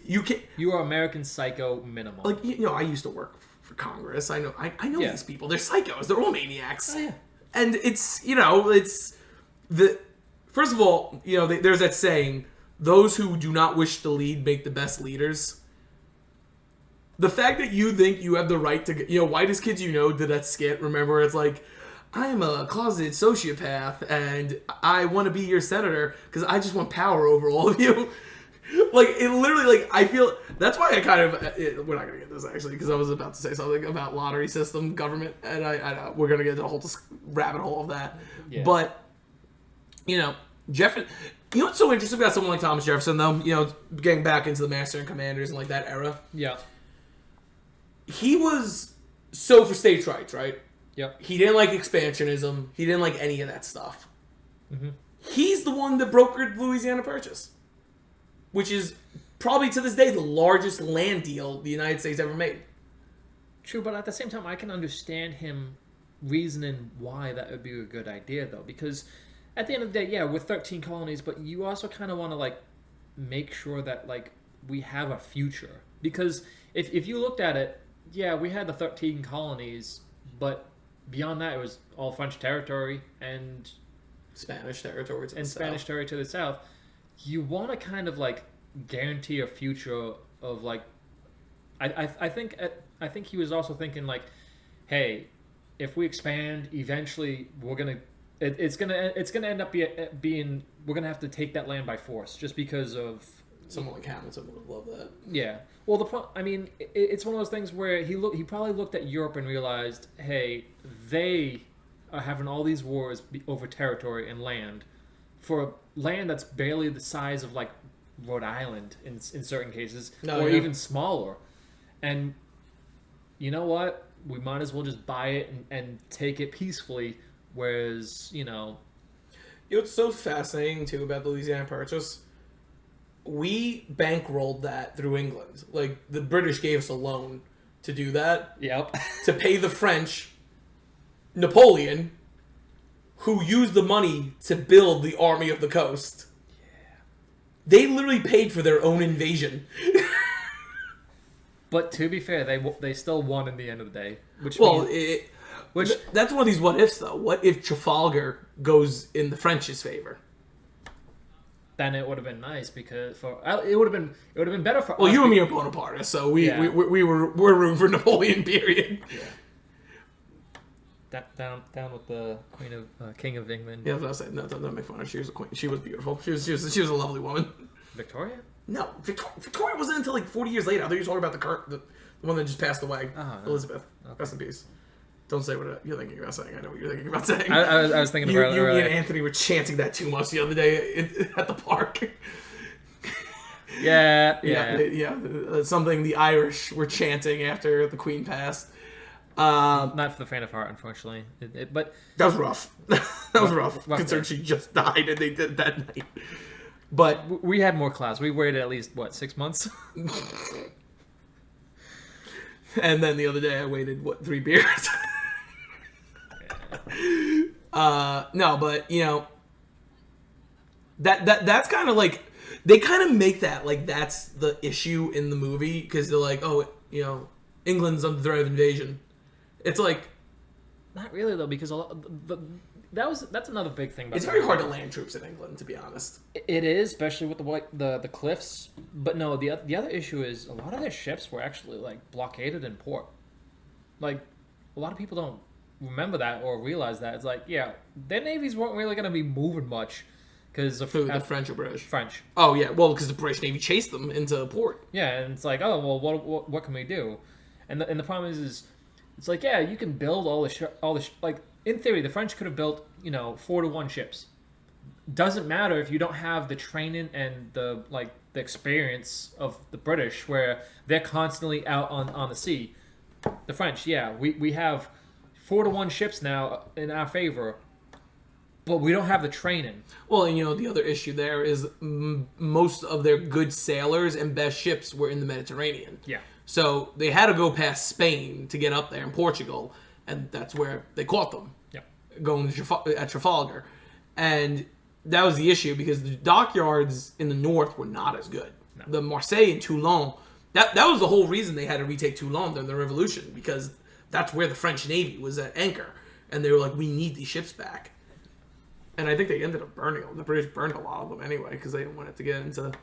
Yeah. You are American Psycho minimum. I used to work for Congress. I know these people. They're psychos. They're all maniacs. Oh, yeah. And it's first of all, there's that saying, those who do not wish to lead make the best leaders. The fact that you think you have the right to, whitest kids did that skit, remember? It's I'm a closeted sociopath and I want to be your senator because I just want power over all of you. It literally, I feel, that's why I kind of, we're not going to get this actually, because I was about to say something about lottery system, government, and we're going to get into a whole rabbit hole of that. Yeah. But, Jefferson, what's so interesting about someone like Thomas Jefferson, though, getting back into the Master and Commanders and that era? Yeah. He was so for states' rights, right? Yep. He didn't like expansionism. He didn't like any of that stuff. Mm-hmm. He's the one that brokered the Louisiana Purchase, which is probably to this day the largest land deal the United States ever made. True, but at the same time, I can understand him reasoning why that would be a good idea, though, because at the end of the day, yeah, we're 13 colonies, but you also kind of want to make sure that we have a future. Because if you looked at it, yeah, we had the 13 colonies, but beyond that, it was all French territory and Spanish territory to Spanish territory to the south. You want to kind of guarantee a future of I think he was also thinking hey, if we expand, eventually it's gonna end up being we're gonna have to take that land by force, just because of someone like Hamilton would have loved that. Yeah. Well, it's one of those things where he probably looked at Europe and realized, hey, they are having all these wars over territory and land, for land that's barely the size of like Rhode Island in certain cases, even smaller. And you know what? We might as well just buy it and take it peacefully. Whereas, what's so fascinating too about the Louisiana Purchase? We bankrolled that through England. Like, the British gave us a loan to do that. Yep. To pay the French, Napoleon, who used the money to build the Army of the Coast. Yeah. They literally paid for their own invasion. But to be fair, they still won in the end of the day. That's one of these what ifs, though. What if Trafalgar goes in the French's favor? Then it would have been nice, because it would have been better for us. Well, you and me are Bonapartists, so we're room for Napoleon. Period. Yeah. Down with the Queen of King of England. Yeah, I was saying, no, don't make fun of her. She was a queen. She was beautiful. She was a lovely woman. Victoria? No, Victoria wasn't until like 40 years later. I thought you were talking about the one that just passed away. No. Elizabeth. Okay. Rest in peace. Don't say what you're thinking about saying. I know what you're thinking about saying. I was thinking about it. You and Anthony were chanting that too much the other day at the park. Yeah. Something the Irish were chanting after the Queen passed. Not for the faint of heart, unfortunately. But that was rough. That was rough. Considering she just died and they did it that night. But we had more class. We waited at least 6 months. And then the other day I waited 3 beers. No, but that's kind of like, they kind of make that like that's the issue in the movie, because they're like, oh, England's under threat of invasion. It's like, not really though, because that's another big thing. It's very hard to land troops in England, to be honest. It is, especially with the cliffs. But no, the other issue is a lot of their ships were actually like blockaded in port. Like, a lot of people don't remember that or realize that. It's like, yeah, their navies weren't really going to be moving much because of the French or British. French. Oh yeah, well, because the British Navy chased them into port. Yeah, and it's like, oh well, what can we do? And the problem is it's like, yeah, you can build all the like, in theory, the French could have built 4-to-1 ships. Doesn't matter if you don't have the training and the experience of the British, where they're constantly out on the sea. The French, yeah, we have 4-to-1 ships now in our favor, but we don't have the training. Well, and the other issue there is most of their good sailors and best ships were in the Mediterranean. Yeah. So they had to go past Spain to get up there in Portugal, and that's where they caught them. Yeah. Going at Trafalgar. And that was the issue, because the dockyards in the north were not as good. No. The Marseille and Toulon, that was the whole reason they had to retake Toulon during the Revolution, because that's where the French Navy was at anchor. And they were like, we need these ships back. And I think they ended up burning them. The British burned a lot of them anyway, because they didn't want it to get into...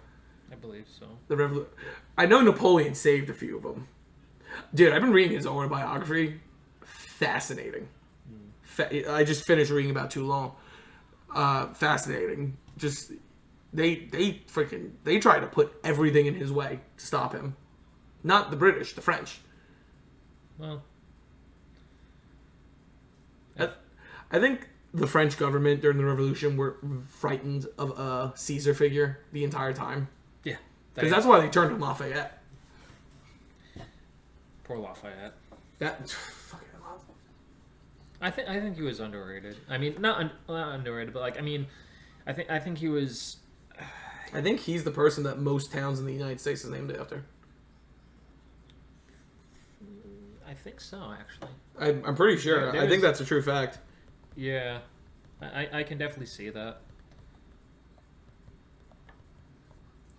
I believe so. The revolution. I know Napoleon saved a few of them. Dude, I've been reading his autobiography. Fascinating. I just finished reading about Toulon. Fascinating. Just they tried to put everything in his way to stop him. Not the British, the French. Well, I think the French government during the Revolution were frightened of a Caesar figure the entire time. Yeah. Because that's why they turned on Lafayette. Poor Lafayette. Fucking I think he was underrated. I mean, not underrated, but I think he was. I think he's the person that most towns in the United States is named after. I think so, actually. I'm pretty sure. I think that's a true fact. Yeah, I can definitely see that.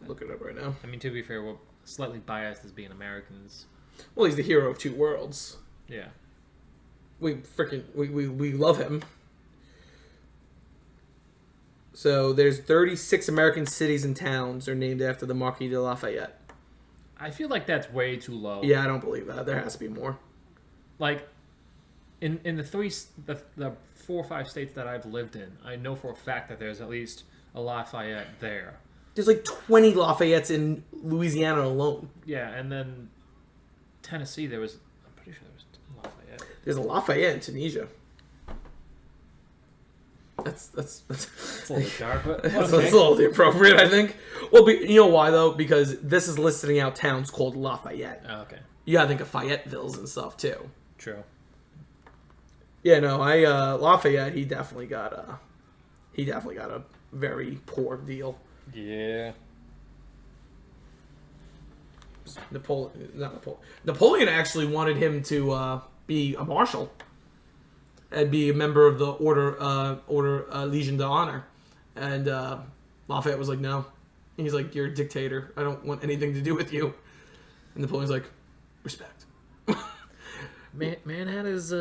Look it up right now. I mean, to be fair, we're slightly biased as being Americans. Well, he's the hero of two worlds. Yeah. We love him. So there's 36 American cities and towns are named after the Marquis de Lafayette. I feel like that's way too low. Yeah, I don't believe that. There has to be more. Like, in the the 4 or 5 states that I've lived in, I know for a fact that there's at least a Lafayette there. There's like 20 Lafayettes in Louisiana alone. Yeah, and then Tennessee, I'm pretty sure there was Lafayette. There's a Lafayette in Tunisia. That's a little dark, but that's a little inappropriate, I think. Well, you know why though? Because this is listing out towns called Lafayette. Oh, okay. You gotta think of Fayettevilles and stuff too. True. Yeah, no, Lafayette. He definitely got a very poor deal. Yeah. Napoleon actually wanted him to be a marshal and be a member of the Order Legion d'Honneur, and Lafayette was like, no. And he's like, you're a dictator. I don't want anything to do with you. And Napoleon's like, respect. Man had his,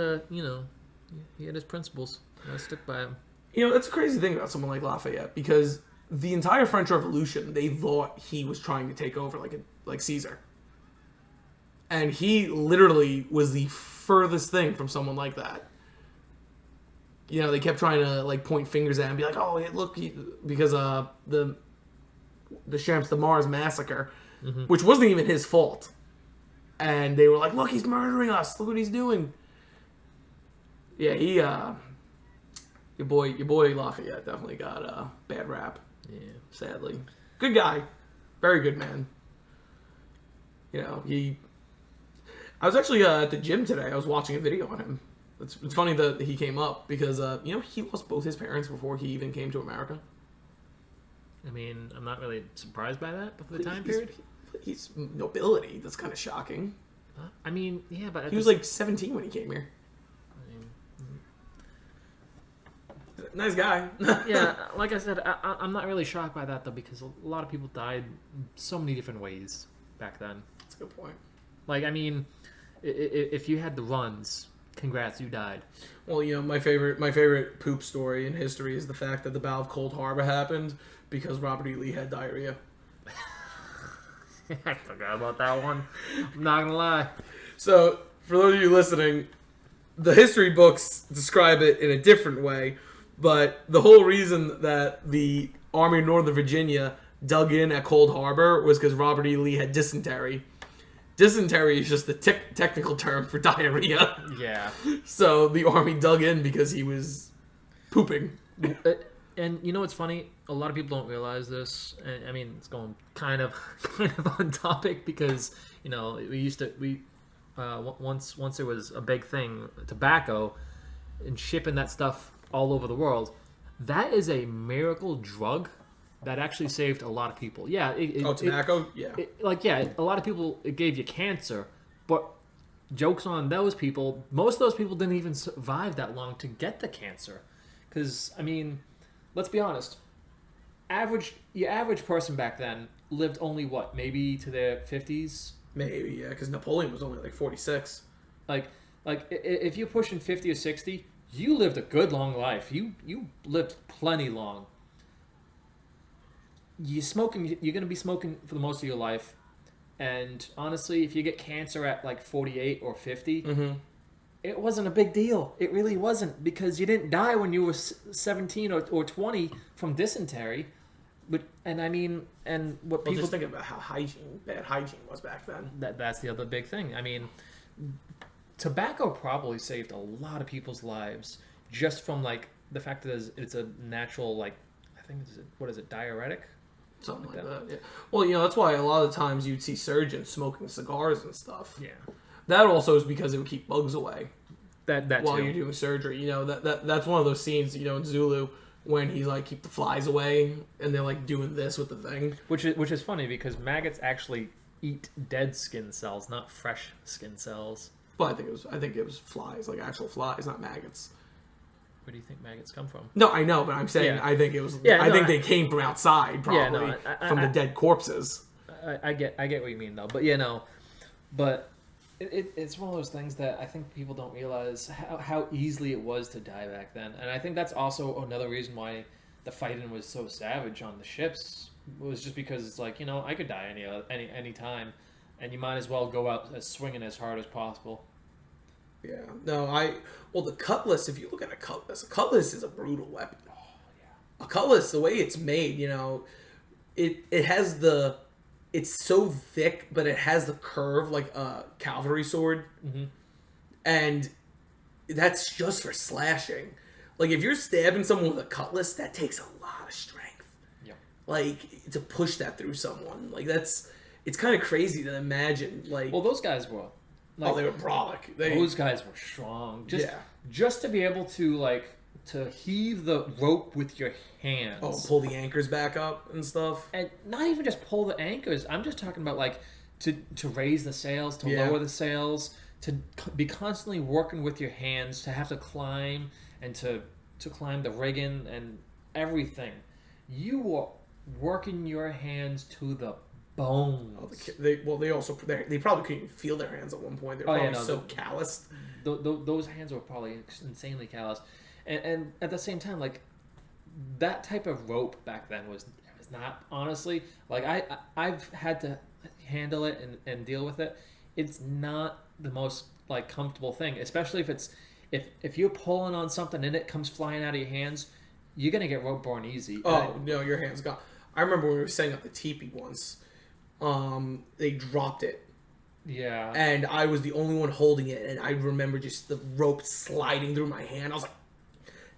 he had his principles. I stuck by him. That's a crazy thing about someone like Lafayette, because the entire French Revolution, they thought he was trying to take over like Caesar. And he literally was the furthest thing from someone like that. They kept trying to like point fingers at him and be like, oh, look, because the Champs de Mars massacre, which wasn't even his fault. And they were like, look, he's murdering us. Look what he's doing. Yeah, your boy Lafayette definitely got a bad rap. Yeah. Sadly. Good guy. Very good man. I was actually at the gym today. I was watching a video on him. It's funny that he came up because, he lost both his parents before he even came to America. I mean, I'm not really surprised by that for the time period. He's nobility. That's kind of shocking. I mean, yeah, but... He was like 17 when he came here. Nice guy. Yeah, like I said, I'm not really shocked by that, though, because a lot of people died so many different ways back then. That's a good point. Like, I mean, if you had the runs, congrats, you died. Well, my favorite poop story in history is the fact that the Battle of Cold Harbor happened because Robert E. Lee had diarrhea. I forgot about that one. I'm not gonna lie. So, for those of you listening, the history books describe it in a different way, but the whole reason that the Army of Northern Virginia dug in at Cold Harbor was because Robert E. Lee had dysentery. Dysentery is just the technical term for diarrhea. Yeah. So the Army dug in because he was pooping. And you know what's funny? A lot of people don't realize this. And, I mean, it's going kind of on topic because once there was a big thing, tobacco, and shipping that stuff all over the world. That is a miracle drug that actually saved a lot of people. Yeah. Tobacco? Yeah. A lot of people, it gave you cancer, but joke's on those people. Most of those people didn't even survive that long to get the cancer. Because, I mean, let's be honest. Your average person back then lived only, maybe to their 50s? Maybe, yeah, because Napoleon was only like 46. Like if you're pushing 50 or 60, you lived a good long life. You lived plenty long. You're going to be smoking for the most of your life. And honestly, if you get cancer at like 48 or 50, it wasn't a big deal. It really wasn't, because you didn't die when you were 17 or 20 from dysentery. Just think about how bad hygiene was back then. That's the other big thing. I mean, tobacco probably saved a lot of people's lives just from like the fact that it's a natural, like, I think diuretic? Something like that. Yeah. Well, that's why a lot of times you'd see surgeons smoking cigars and stuff. Yeah. That also is because it would keep bugs away. That while too. You're doing surgery, that's one of those scenes, in Zulu when he's like keep the flies away and they're like doing this with the thing. Which is funny because maggots actually eat dead skin cells, not fresh skin cells. But I think it was flies, like actual flies, not maggots. Where do you think maggots come from? No, I know, but I'm saying I think it was. Yeah, I think they came from outside, probably from the dead corpses. I get what you mean though, but but it's one of those things that I think people don't realize how easily it was to die back then, and I think that's also another reason why the fighting was so savage on the ships. It was just because it's like I could die any time, and you might as well go out swinging as hard as possible. Yeah. No, well, the cutlass, if you look at a cutlass is a brutal weapon. Oh, yeah. A cutlass, the way it's made, it has it's so thick, but it has the curve like a cavalry sword. Mm-hmm. And that's just for slashing. Like, if you're stabbing someone with a cutlass, that takes a lot of strength. Yeah. Like, to push that through someone. Like, it's kind of crazy to imagine. Like, well, those guys were. Like, they were brolic. Those guys were strong. Just to be able to to heave the rope with your hands. Oh, pull the anchors back up and stuff. And not even just pull the anchors. I'm just talking about to raise the sails, to lower the sails, to be constantly working with your hands, to have to climb and to climb the rigging and everything. You were working your hands to the bones. Oh, they probably couldn't even feel their hands at one point. They were probably so calloused. Those hands were probably insanely calloused, and at the same time, like, that type of rope back then was not, honestly, like, I've had to handle it and deal with it. It's not the most like comfortable thing, especially if you're pulling on something and it comes flying out of your hands, you're gonna get rope burn easy. Oh no, your hands gone. I remember when we were setting up the teepee once. They dropped it. Yeah. And I was the only one holding it, and I remember just the rope sliding through my hand. I was like,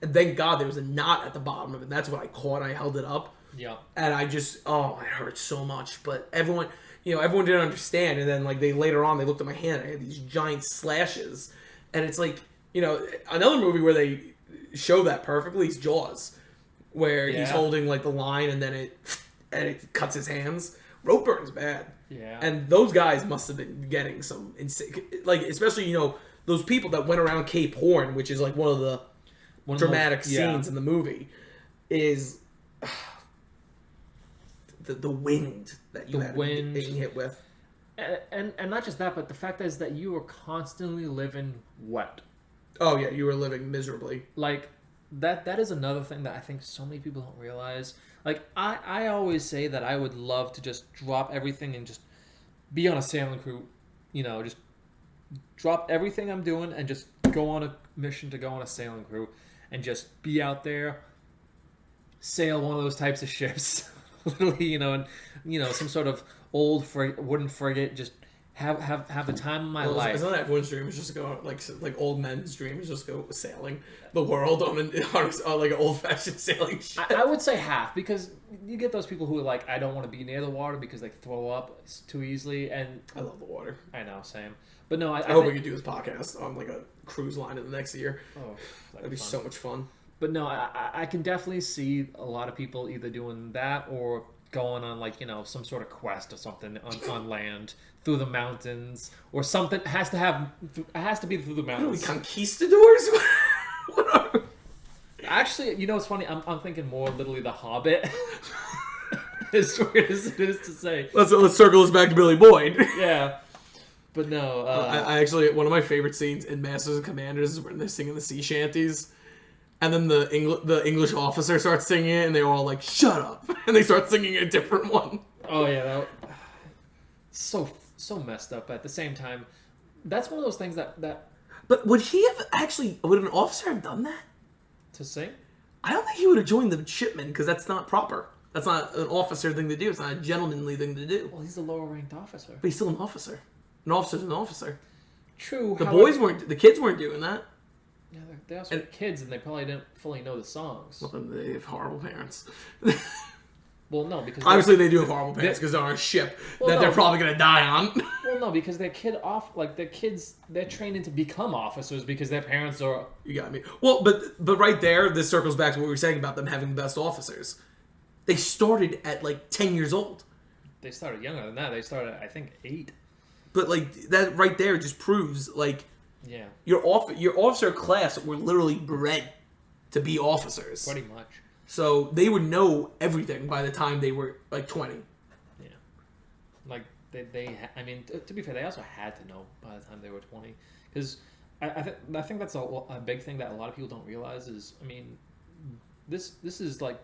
and thank God there was a knot at the bottom of it. That's what I caught. I held it up. Yeah. And I just, it hurt so much. But everyone didn't understand. And then, like, later on, they looked at my hand. I had these giant slashes. And it's like, another movie where they show that perfectly is Jaws, where he's holding, like, the line, and then it cuts his hands. Rope burn's bad. Yeah. And those guys must have been getting some insane, like, especially, those people that went around Cape Horn, which is like one of the dramatic scenes in the movie, is the wind that you had being hit with. And not just that, but the fact is that you were constantly living wet. Oh yeah, you were living miserably. Like, that is another thing that I think so many people don't realize. Like, I always say that I would love to just drop everything and just be on a sailing crew, just drop everything I'm doing and just go on a mission to go on a sailing crew and just be out there, sail one of those types of ships, literally, and some sort of old wooden frigate, just have the time of my life. Isn't that everyone's dream? Is just go like old men's dream is just go sailing the world on like an old fashioned sailing ship. I would say half, because you get those people who are like, I don't want to be near the water because they throw up too easily. And I love the water. I know, same. But no, I hope we could do this podcast on like a cruise line in the next year. Oh, that'd be so much fun. But no, I can definitely see a lot of people either doing that or going on like some sort of quest or something on land through the mountains or something. It has to be through the mountains. What are we, conquistadors? What are... Actually, it's funny. I'm thinking more literally The Hobbit. As weird as it is to say. Let's circle this back to Billy Boyd. Yeah. But no, I actually, one of my favorite scenes in Masters and Commanders is when they're singing the sea shanties, and then the English officer starts singing it, and they're all like, "Shut up!" and they start singing a different one. Oh yeah, so messed up. But at the same time, that's one of those things that. But would an officer have done that? To sing? I don't think he would have joined the midshipmen, because that's not proper. That's not an officer thing to do. It's not a gentlemanly thing to do. Well, he's a lower ranked officer. But he's still an officer. An officer's an officer. True. The kids weren't doing that. Yeah, they also were kids, and they probably didn't fully know the songs. Well, they have horrible parents. Well, no, because obviously they do have horrible parents because they're on a ship they're probably gonna die on. Well, no, because their kids, they're trained to become officers because their parents are. You got me. Well, but right there, this circles back to what we were saying about them having the best officers. They started at like 10 years old. They started younger than that. They started, I think, 8. But like that right there just proves like your officer class were literally bred to be officers. Pretty much. So they would know everything by the time they were like 20. Yeah. Like I mean, to be fair, they also had to know by the time they were 20, because I think that's a big thing that a lot of people don't realize is, I mean, this is like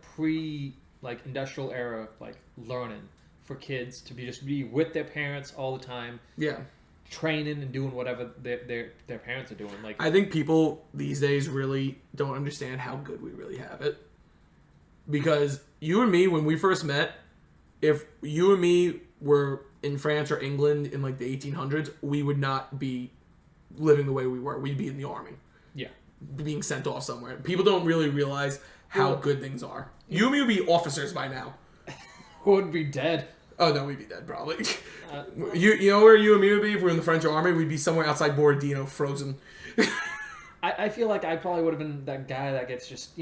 industrial era like learning for kids to be with their parents all the time. Yeah. training and doing whatever their parents are doing. Like, I think people these days really don't understand how good we really have it. Because you and me, when we first met, if you and me were in France or England in like the 1800s, we would not be living the way we were. We'd be in the army. Yeah. Being sent off somewhere. People don't really realize how good things are. You and me would be officers by now. Who would be dead? Oh, no, we'd be dead, probably. You know where you and me would be if we were in the French army? We'd be somewhere outside Borodino, frozen. I feel like I probably would have been that guy that gets just,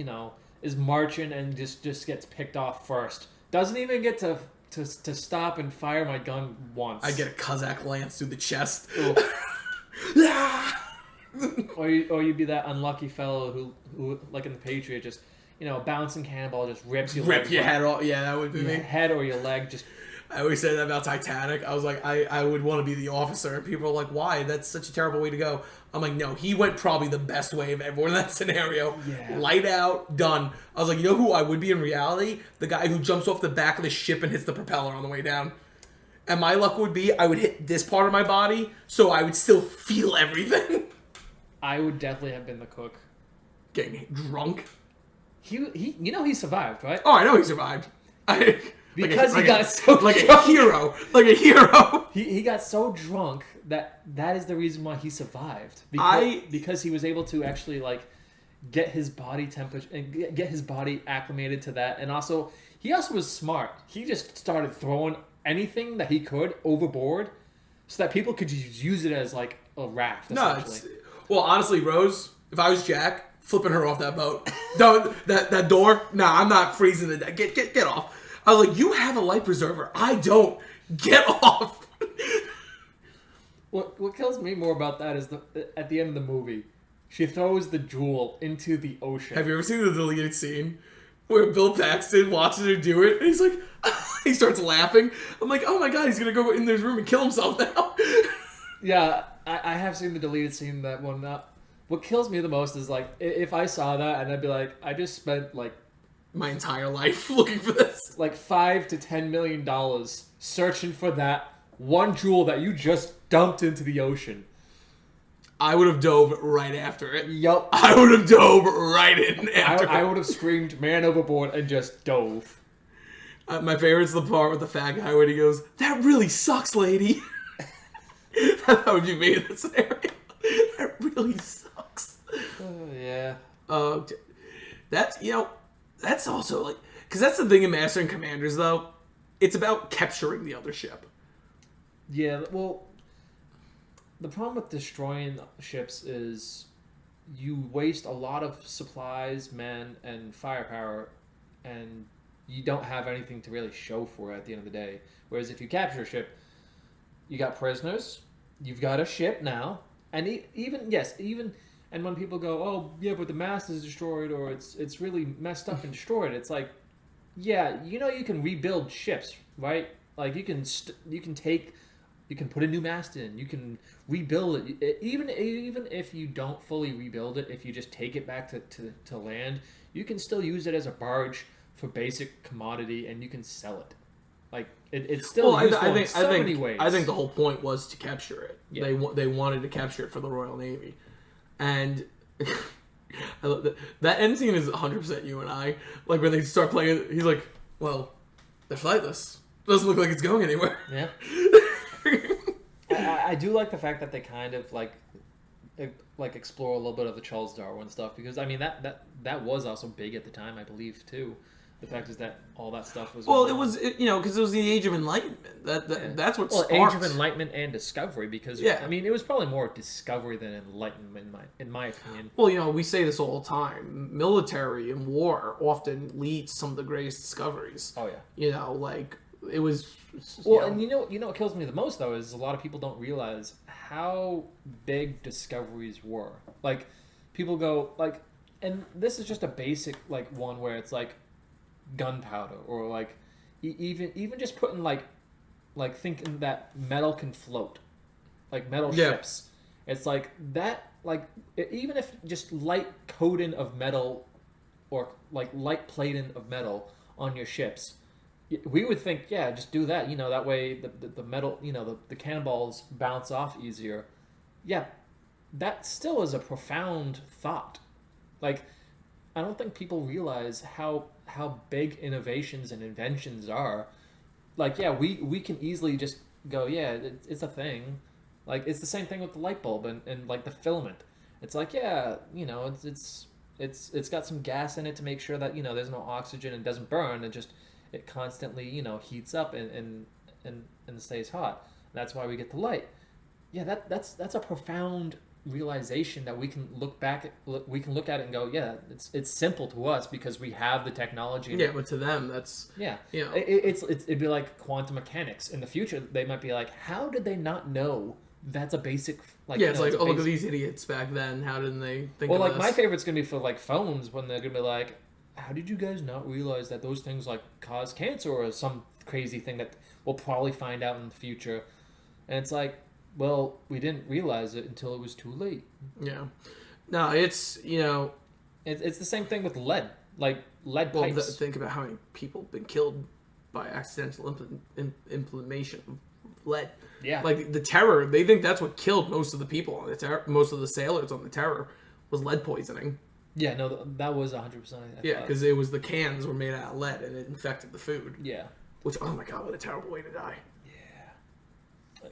is marching and just gets picked off first. Doesn't even get to stop and fire my gun once. I'd get a Cossack lance through the chest. Or you'd be that unlucky fellow who like in the Patriot, just, bouncing cannonball just rips your Rip your head off. Yeah, that would be me. Head or your leg just... I always say that about Titanic. I was like, I would want to be the officer. And people are like, why? That's such a terrible way to go. I'm like, no, he went probably the best way of everyone in that scenario. Yeah. Light out, done. I was like, you know who I would be in reality? The guy who jumps off the back of the ship and hits the propeller on the way down. And my luck would be I would hit this part of my body, so I would still feel everything. I would definitely have been the cook. Getting drunk. He survived, right? Oh, I know he survived. Because he got so like drunk. a hero. Like a hero. He got so drunk that is the reason why he survived. Because he was able to actually get his body temperature and get his body acclimated to that, and also he was smart. He just started throwing anything that he could overboard, so that people could just use it as like a raft. No, well, honestly, Rose, if I was Jack, flipping her off that boat, that door. Nah, I'm not freezing it. Get off. I was like, you have a life preserver. I don't. Get off. What kills me more about that is at the end of the movie, she throws the jewel into the ocean. Have you ever seen the deleted scene where Bill Paxton watches her do it, and he's like, he starts laughing. I'm like, oh my god, he's gonna go in his room and kill himself now. Yeah, I have seen the deleted scene, that one. What kills me the most is if I saw that and I'd be like, I just spent my entire life looking for this. $5 to $10 million searching for that one jewel that you just dumped into the ocean. I would have dove right after it. Yup. I would have dove right in after I would have screamed man overboard and just dove. My favorite's the part with the fat guy when he goes, that really sucks, lady. That would be me in that scenario. That really sucks. Yeah. That's also because that's the thing in Master and Commanders, though. It's about capturing the other ship. Yeah, well, the problem with destroying ships is you waste a lot of supplies, men, and firepower, and you don't have anything to really show for it at the end of the day. Whereas if you capture a ship, you got prisoners, you've got a ship now, and even and when people go, oh yeah, but the mast is destroyed or it's really messed up and destroyed, it's like, yeah, you can rebuild ships, right? Like you can put a new mast in, you can rebuild it. Even if you don't fully rebuild it, if you just take it back to land, you can still use it as a barge for basic commodity, and you can sell it. It's still useful in so many ways. I think the whole point was to capture it. Yeah. They wanted to capture it for the Royal Navy, and I love that end scene is 100% you and I. Like when they start playing it, he's like, "Well, they're flightless. Doesn't look like it's going anywhere." Yeah. I do like the fact that they kind of explore a little bit of the Charles Darwin stuff, because I mean that was also big at the time, I believe, too. The fact is that all that stuff was... Well, because it was the Age of Enlightenment. That's what sparked... Age of Enlightenment and discovery, because, yeah. I mean, it was probably more discovery than enlightenment, in my opinion. Well, we say this all the time. Military and war often lead to some of the greatest discoveries. Oh, yeah. It was... Well, and you know what kills me the most, though, is a lot of people don't realize how big discoveries were. Like, people go, and this is just a basic, one where it's, gunpowder, or even just putting thinking that metal can float, metal ships. It's that, even if just light coating of metal or light plating of metal on your ships we would think, yeah, just do that. That way the metal, the cannonballs bounce off easier. Yeah, that still is a profound thought. Like, I don't think people realize how big innovations and inventions are. Like, yeah, we can easily just go, yeah, it's a thing. Like, it's the same thing with the light bulb and like the filament. It's like, yeah, it's got some gas in it to make sure that there's no oxygen and doesn't burn. It constantly heats up and stays hot. That's why we get the light. Yeah, that's a profound realization that we can look at it and go, yeah, it's simple to us because we have the technology. Yeah, but to them, that's it'd be like quantum mechanics. In the future, they might be like, how did they not know that's a basic it's like, look at these idiots back then. How didn't they think? Well, of like this? My favorite's gonna be for like phones when they're gonna be like, how did you guys not realize that those things like cause cancer or some crazy thing that we'll probably find out in the future? And it's like, well, we didn't realize it until it was too late. Yeah. No, it's, It's the same thing with lead. Like, lead pipes. Think about how many people have been killed by accidental implementation of lead. Yeah. Like, the Terror, they think that's what killed most of the people on the Terror, most of the sailors on the Terror, was lead poisoning. Yeah, no, that was 100%. Yeah, because it was the cans were made out of lead and it infected the food. Yeah. Which, oh my god, what a terrible way to die.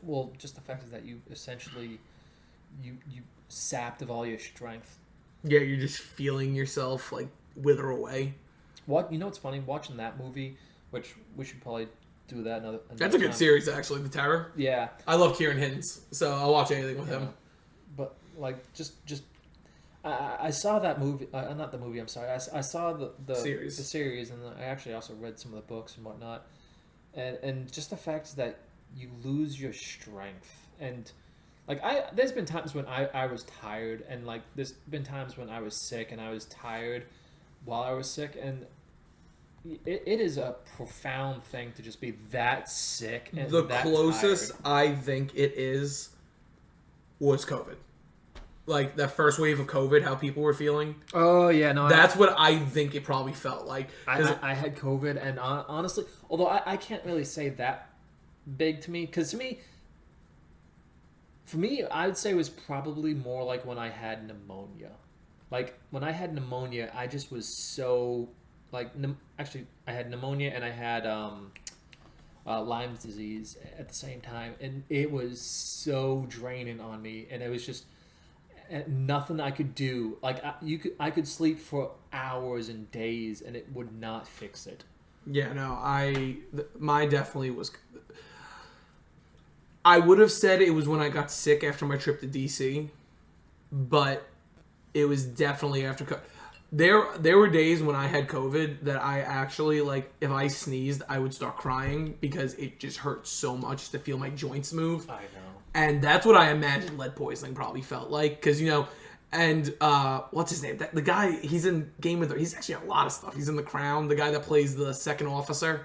Well, just the fact is that you essentially you sapped of all your strength. Yeah, you're just feeling yourself like wither away. What's funny? Watching that movie, which we should probably do that another That's a good time. series, actually, The Terror. Yeah, I love Kieran Hinds, so I'll watch anything with him. But like, I saw that movie. Not the movie. I'm sorry. I saw the series. The series, and I actually also read some of the books and whatnot. And just the fact that you lose your strength, and like there's been times when I was tired, and like there's been times when I was sick and I was tired while I was sick, and it is a profound thing to just be that sick and the that closest tired. I think it is was COVID. Like that first wave of COVID, how people were feeling. Oh yeah, no. That's what I think it probably felt like. I had COVID, and honestly, although I can't really say that big to me, because for me, I would say it was probably more like when I had pneumonia. Like when I had pneumonia, I just was so like actually I had pneumonia and I had Lyme's disease at the same time, and it was so draining on me, and it was just nothing I could do. Like I could sleep for hours and days, and it would not fix it. Yeah, no, mine definitely was. I would have said it was when I got sick after my trip to DC, but it was definitely after. There were days when I had COVID that I actually, like, if I sneezed, I would start crying because it just hurt so much to feel my joints move. I know. And that's what I imagine lead poisoning probably felt like, because and what's his name? The guy, he's in Game of Thrones. He's actually a lot of stuff. He's in The Crown. The guy that plays the second officer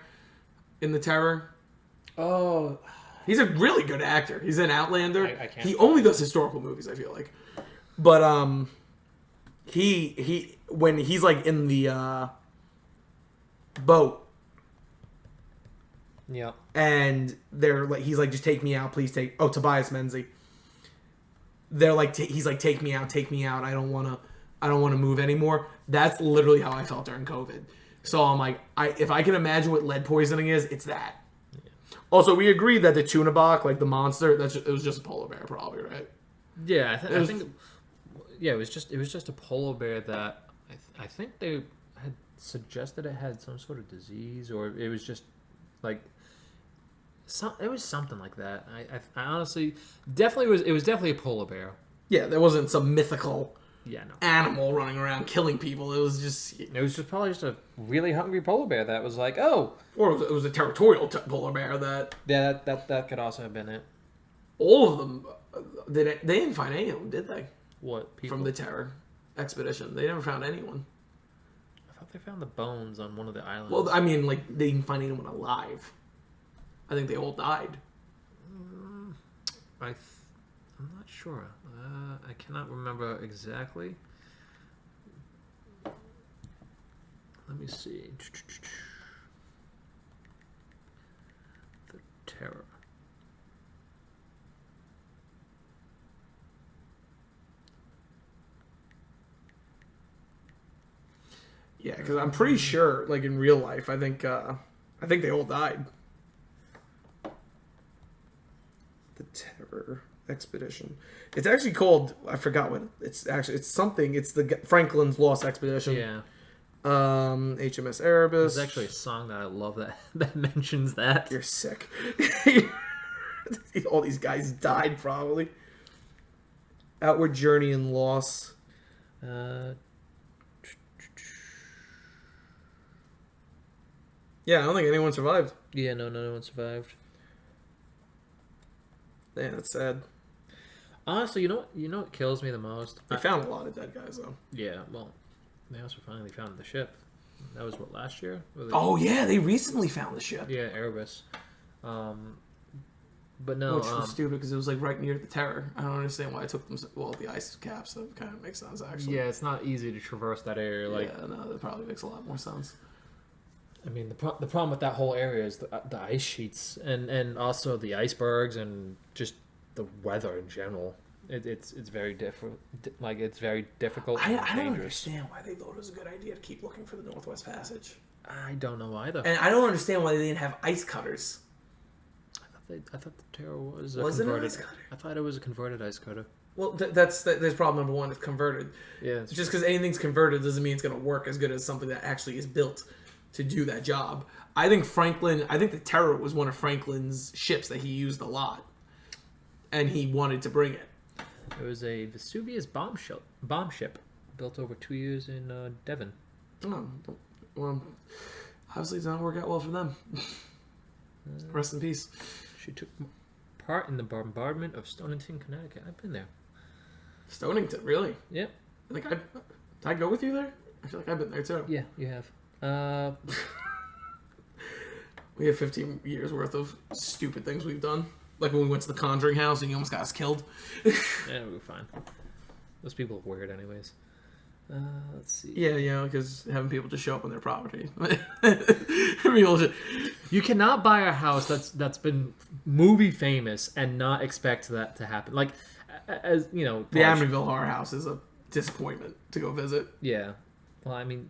in The Terror. Oh. He's a really good actor. He's in Outlander. I can't. He only does historical movies, I feel like. But he when he's like in the boat. Yeah. And they're like, he's like, just take me out, please take. Oh, Tobias Menzies. They're like, he's like, take me out. I don't want to move anymore. That's literally how I felt during COVID. So I'm like, if I can imagine what lead poisoning is, it's that. Also, we agreed that the tuna bach, like the monster, it was just a polar bear, probably, right? Yeah, I think. Yeah, it was just a polar bear that I think they had suggested it had some sort of disease, or it was just like it was something like that. I honestly it was definitely a polar bear. Yeah, there wasn't some mythical no animal running around killing people. It was just probably just a really hungry polar bear that was like, oh, or it was a territorial polar bear that. Yeah, that could also have been it. All of them, they didn't find any of them, did they? What people from the Terror expedition? They never found anyone. I thought they found the bones on one of the islands. Well, I mean, like they didn't find anyone alive. I think they all died. I'm not sure. I cannot remember exactly. Let me see. Terror. Yeah, because I'm pretty sure, like in real life, I think they all died. The Terror Expedition. It's actually called. I forgot what it's actually. It's something. It's the Franklin's Lost Expedition. Yeah. HMS Erebus. There's actually a song that I love that mentions that. You're sick. All these guys died probably. Outward Journey and Loss. Yeah, I don't think anyone survived. Yeah, no one survived. Yeah, that's sad. Honestly, you know what kills me the most? They found a lot of dead guys though. Yeah, well, they also finally found the ship. That was what, last year? Oh yeah, they recently found the ship. Yeah, Erebus. But no, which was stupid because it was like right near the Terror. I don't understand why I took them. Well, the ice caps, so it kind of makes sense actually. Yeah, it's not easy to traverse that area. Like, yeah, no, that probably makes a lot more sense. I mean, the problem with that whole area is the ice sheets and also the icebergs and just the weather in general. It's very different. Like, it's very difficult. I don't understand why they thought it was a good idea to keep looking for the Northwest Passage. I don't know either. And I don't understand why they didn't have ice cutters. I thought the Terror was it an converted. ice cutter? I thought it was a converted ice cutter. Well, that's problem number one. It's converted. Yeah. Just because anything's converted doesn't mean it's going to work as good as something that actually is built to do that job. I think the Terror was one of Franklin's ships that he used a lot, and he wanted to bring it. It was a Vesuvius bomb ship built over 2 years in Devon. Oh, well, obviously it did not work out well for them. Rest in peace. She took part in the bombardment of Stonington, Connecticut. I've been there. Stonington, really? Yep. Did I go with you there? I feel like I've been there too. Yeah, you have. We have 15 years worth of stupid things we've done. Like when we went to the Conjuring house and you almost got us killed. Yeah, we were fine. Those people are weird anyways. Let's see. Yeah, because having people just show up on their property. You cannot buy a house that's been movie famous and not expect that to happen. Like, as you know, the Amityville Horror House is a disappointment to go visit. Yeah. Well, I mean,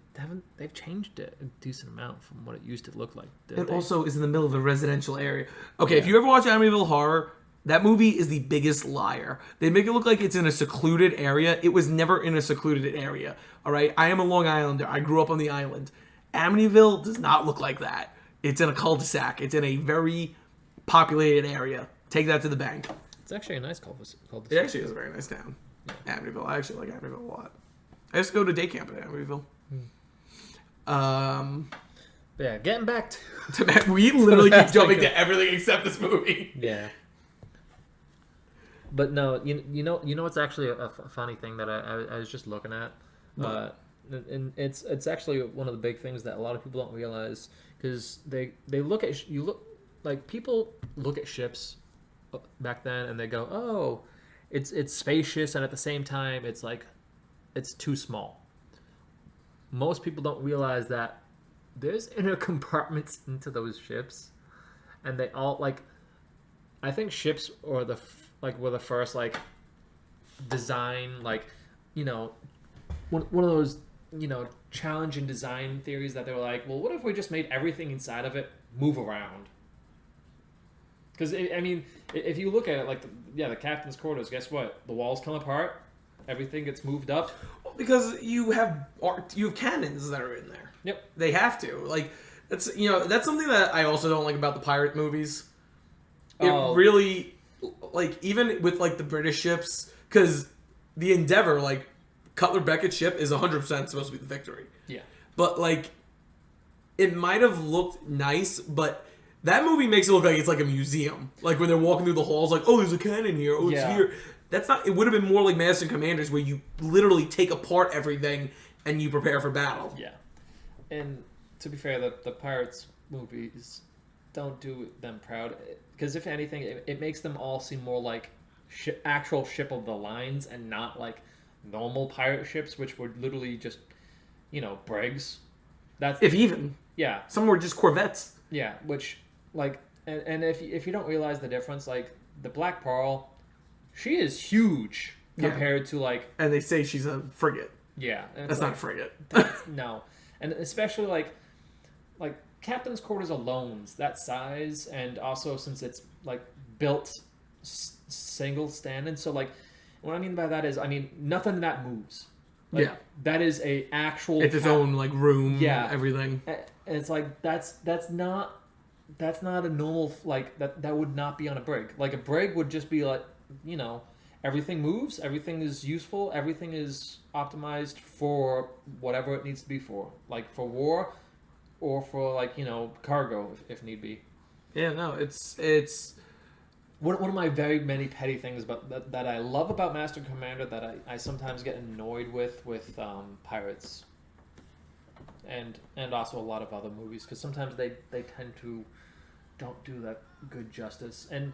they've changed it a decent amount from what it used to look like. It also is in the middle of a residential area. Okay, yeah. If you ever watch Amityville Horror, that movie is the biggest liar. They make it look like it's in a secluded area. It was never in a secluded area. All right? I am a Long Islander. I grew up on the island. Amityville does not look like that. It's in a cul-de-sac. It's in a very populated area. Take that to the bank. It's actually a nice cul-de-sac. It actually is a very nice town. Yeah. Amityville. I actually like Amityville a lot. I used to go to day camp at Amityville. But yeah, getting back to... we literally keep jumping to everything except this movie. Yeah. But no, you know what's actually a funny thing that I was just looking at, and it's actually one of the big things that a lot of people don't realize, because they look at people look at ships back then and they go, oh, it's spacious, and at the same time it's like it's too small. Most people don't realize that there's inner compartments into those ships, and they all like. I think ships were the first design, one of those challenging design theories that they were like, well, what if we just made everything inside of it move around? Because I mean, if you look at it, the captain's quarters, guess what? The walls come apart, everything gets moved up. Well, because you have cannons that are in there. Yep, they have to. That's something that I also don't like about the pirate movies. It really, even with the British ships, because the Endeavour, Cutler Beckett's ship is 100% supposed to be the Victory. Yeah. But it might have looked nice, but that movie makes it look like it's like a museum. When they're walking through the halls, oh, there's a cannon here, oh, it's here. That's not. It would have been more like Master and Commanders, where you literally take apart everything and you prepare for battle. Yeah. And to be fair, the Pirates movies don't do them proud, because if anything, it makes them all seem more like actual ship of the lines and not like normal pirate ships, which were literally just brigs. That's if even. Yeah. Some were just corvettes. Yeah, which and if you don't realize the difference, like the Black Pearl, she is huge compared to like. And they say she's a frigate. Yeah, that's not a frigate. No, and especially like Captain's Quarters alone's that size, and also since it's like built single standing, so like what I mean by that is nothing in that moves. Like, that is a actual. It's its own like room. Yeah, everything. And it's like that's not a normal that would not be on a brig. Like a brig would just be like everything moves, everything is useful, everything is optimized for whatever it needs to be for, like for war, or for like cargo if need be. Yeah, no, it's. One of my very many petty things about that I love about Master Commander that I sometimes get annoyed with pirates, and also a lot of other movies, because sometimes they tend to don't do that good justice. And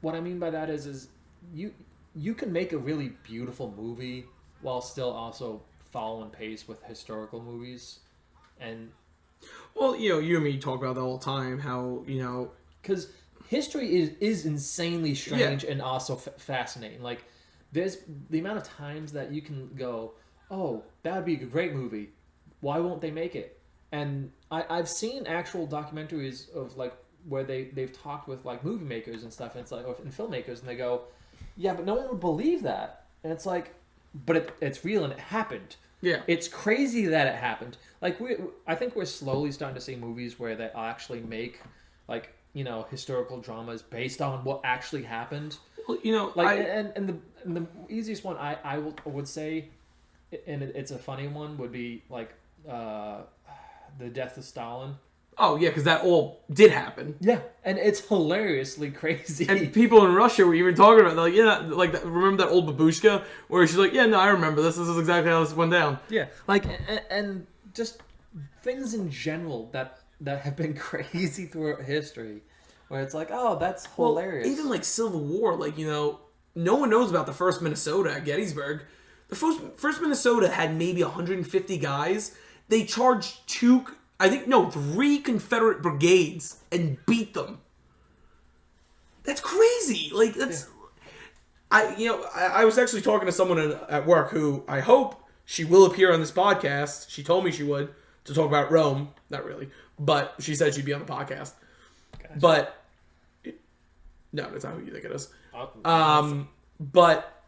what I mean by that is you can make a really beautiful movie while still also following pace with historical movies, and well, you and me talk about that all the time. How because history is insanely strange and also fascinating. Like, there's the amount of times that you can go, oh, that would be a great movie. Why won't they make it? And I've seen actual documentaries of like where they've talked with like movie makers and stuff, and it's like, and filmmakers, and they go, yeah, but no one would believe that. And it's like, but it's real and it happened. Yeah, it's crazy that it happened. Like I think we're slowly starting to see movies where they actually make like historical dramas based on what actually happened. Well, and the easiest one I would say, and it's a funny one, would be like the death of Stalin. Oh yeah, because that all did happen. Yeah, and it's hilariously crazy. And people in Russia were even talking about that. Like, remember that old babushka where she's like, yeah, no, I remember this. This is exactly how this went down. Yeah, like and just things in general that have been crazy throughout history, where it's like, oh, that's hilarious. Well, even like Civil War, like no one knows about the first Minnesota at Gettysburg. The first Minnesota had maybe 150 guys. They charged 3 Confederate brigades and beat them. That's crazy. Like that's, yeah. I was actually talking to someone at work who I hope she will appear on this podcast. She told me she would, to talk about Rome. Not really, but she said she'd be on the podcast. Gotcha. But no, that's not who you think it is. But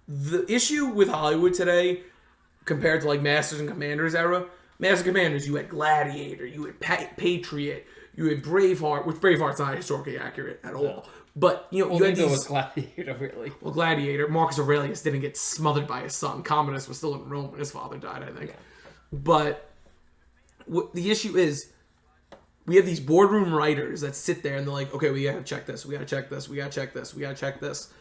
the issue with Hollywood today, compared to like Masters and Commanders era, Masters and Commanders, you had Gladiator, you had Patriot, you had Braveheart, which Braveheart's not historically accurate at all. No. But you had these. Was Gladiator really? Well, Gladiator, Marcus Aurelius didn't get smothered by his son. Commodus was still in Rome when his father died, I think. Yeah. But the issue is, we have these boardroom writers that sit there and they're like, okay, we gotta check this, we gotta check this, we gotta check this, we gotta check this.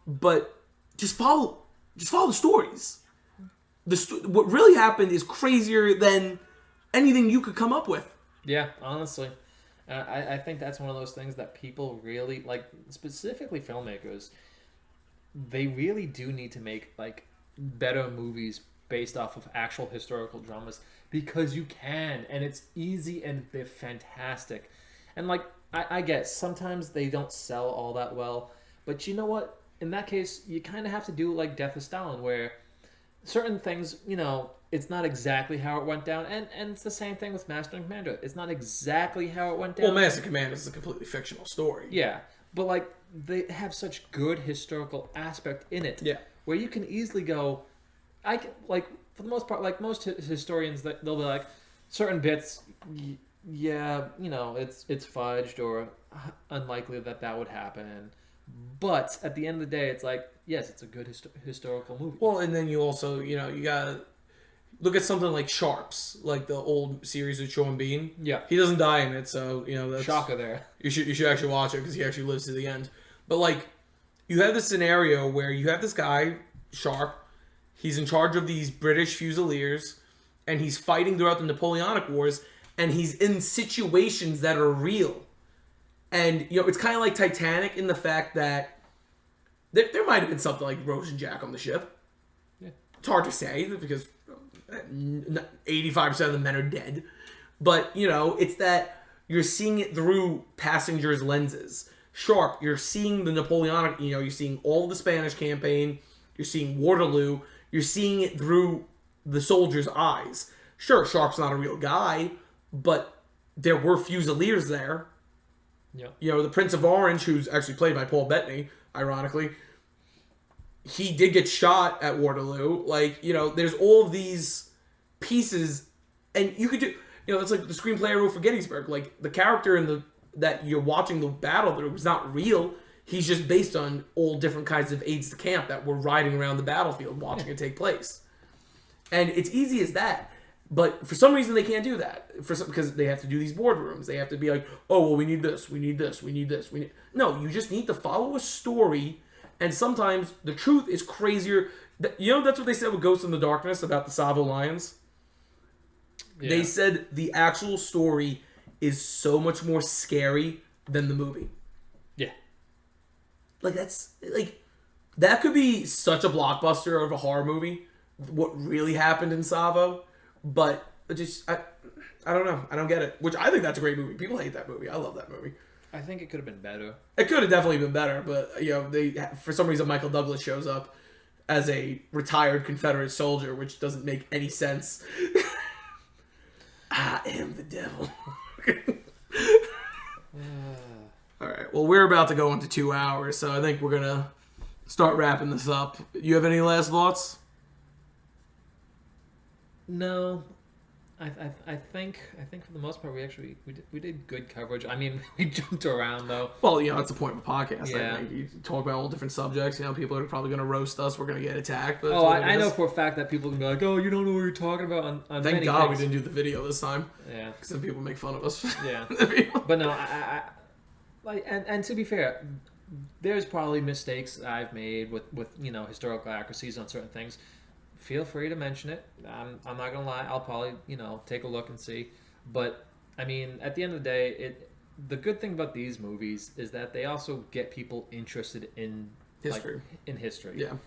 But just follow the stories. What really happened is crazier than anything you could come up with. Yeah, honestly. I think that's one of those things that people really, like, specifically filmmakers, they really do need to make, like, better movies based off of actual historical dramas, because you can, and it's easy, and they're fantastic. And, like, I guess sometimes they don't sell all that well, but you know what? In that case, you kind of have to do like Death of Stalin, where certain things, it's not exactly how it went down, and it's the same thing with Master and Commander. It's not exactly how it went down. Well, Master and Commander is a completely fictional story. Yeah, but like they have such good historical aspect in it. Yeah, where you can easily go, like for the most part, like most historians, they'll be like certain bits. Yeah, it's fudged or unlikely that would happen. But at the end of the day, it's like, yes, it's a good historical movie. Well, and then you also, you gotta look at something like Sharps, like the old series with Sean Bean. Yeah, he doesn't die in it, so that's shocker there. You should actually watch it because he actually lives to the end. But like, you have this scenario where you have this guy Sharp, he's in charge of these British Fusiliers, and he's fighting throughout the Napoleonic Wars, and he's in situations that are real. And, it's kind of like Titanic in the fact that there might have been something like Rosenjack on the ship. Yeah. It's hard to say because 85% of the men are dead. But, it's that, you're seeing it through passengers' lenses. Sharp, you're seeing the Napoleonic, you're seeing all the Spanish campaign, you're seeing Waterloo, you're seeing it through the soldiers' eyes. Sure, Sharp's not a real guy, but there were Fusiliers there. Yeah. The Prince of Orange, who's actually played by Paul Bettany, ironically, he did get shot at Waterloo. There's all of these pieces, and you could do, it's like the screenplay I wrote for Gettysburg. Like, the character that you're watching the battle through is not real. He's just based on all different kinds of aides de camp that were riding around the battlefield watching it take place. And it's easy as that. But for some reason, they can't do that. Because they have to do these boardrooms. They have to be like, oh, well, we need this, we need this, we need this. No, you just need to follow a story. And sometimes the truth is crazier. That's what they said with Ghost in the Darkness about the Savo Lions? Yeah. They said the actual story is so much more scary than the movie. Yeah. That could be such a blockbuster of a horror movie, what really happened in Savo. But I don't know. I don't get it. Which I think that's a great movie. People hate that movie. I love that movie. I think it could have been better. It could have definitely been better, but they for some reason Michael Douglas shows up as a retired Confederate soldier, which doesn't make any sense. I am the devil. All right. Well, we're about to go into 2 hours, so I think we're gonna start wrapping this up. You have any last thoughts? No, I think for the most part we did good coverage. I mean, we jumped around though. Well, that's the point of a podcast. Yeah. I think you talk about all different subjects. People are probably going to roast us. We're going to get attacked. But I know for a fact that people can be like, "Oh, you don't know what you're talking about." On Thank God we didn't do the video this time. Yeah, because then people make fun of us. Yeah, but no, and to be fair, there's probably mistakes I've made with historical accuracies on certain things. Feel free to mention it. I'm not gonna lie. I'll probably take a look and see. But I mean, at the end of the day, the good thing about these movies is that they also get people interested in history. In history. Yeah.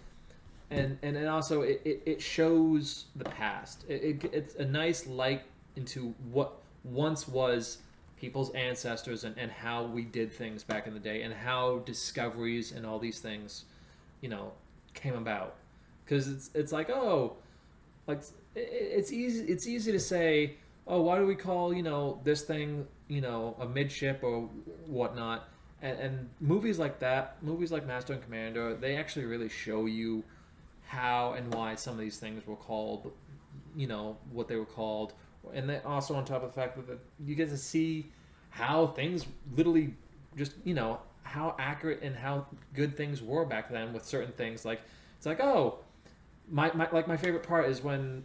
And also it shows the past. It's a nice light into what once was people's ancestors and how we did things back in the day and how discoveries and all these things, came about. Because it's like, oh, like it's easy to say, oh, why do we call this thing a midship or whatnot? And movies like that, movies like Master and Commander, they actually really show you how and why some of these things were called, what they were called, and then also on top of the fact that you get to see how things literally just how accurate and how good things were back then with certain things. Like it's like, oh. My favorite part is when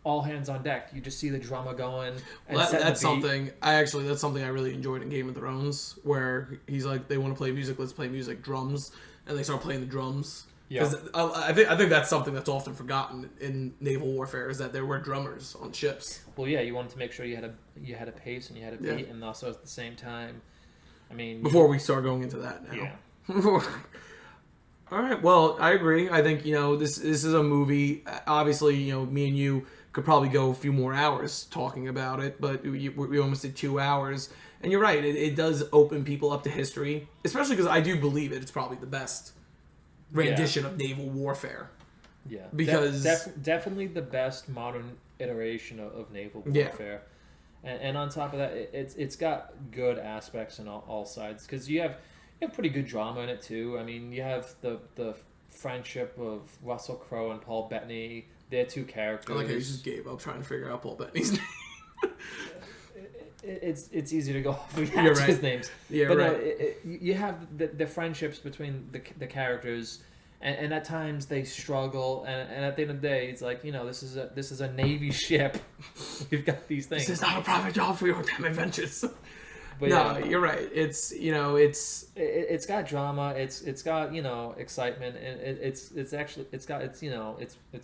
all hands on deck. You just see the drama going. And that's something I really enjoyed in Game of Thrones, where he's like, they want to play music, let's play music, drums, and they start playing the drums. Because I think that's something that's often forgotten in naval warfare is that there were drummers on ships. Well, yeah, you wanted to make sure you had a pace and you had a beat, and also at the same time, I mean, before we start going into that now. Yeah. All right. Well, I agree. I think this is a movie. Obviously, me and you could probably go a few more hours talking about it, but we almost did 2 hours. And you're right. It does open people up to history, especially because I do believe it's probably the best rendition of naval warfare. Yeah. Because definitely the best modern iteration of naval warfare. Yeah. And on top of that, it's got good aspects on all sides because you have pretty good drama in it too. I mean, you have the friendship of Russell Crowe and Paul Bettany. They're two characters. I like how you just gave up trying to figure out Paul Bettany's name. It's easy to go off of actors' names. Yeah, but right. No, you have the friendships between the characters, and at times they struggle. And at the end of the day, it's like this is a Navy ship. We've got these things. This is not a private job for your damn adventures. But no, you're right. It's it's got drama. It's got excitement, and it's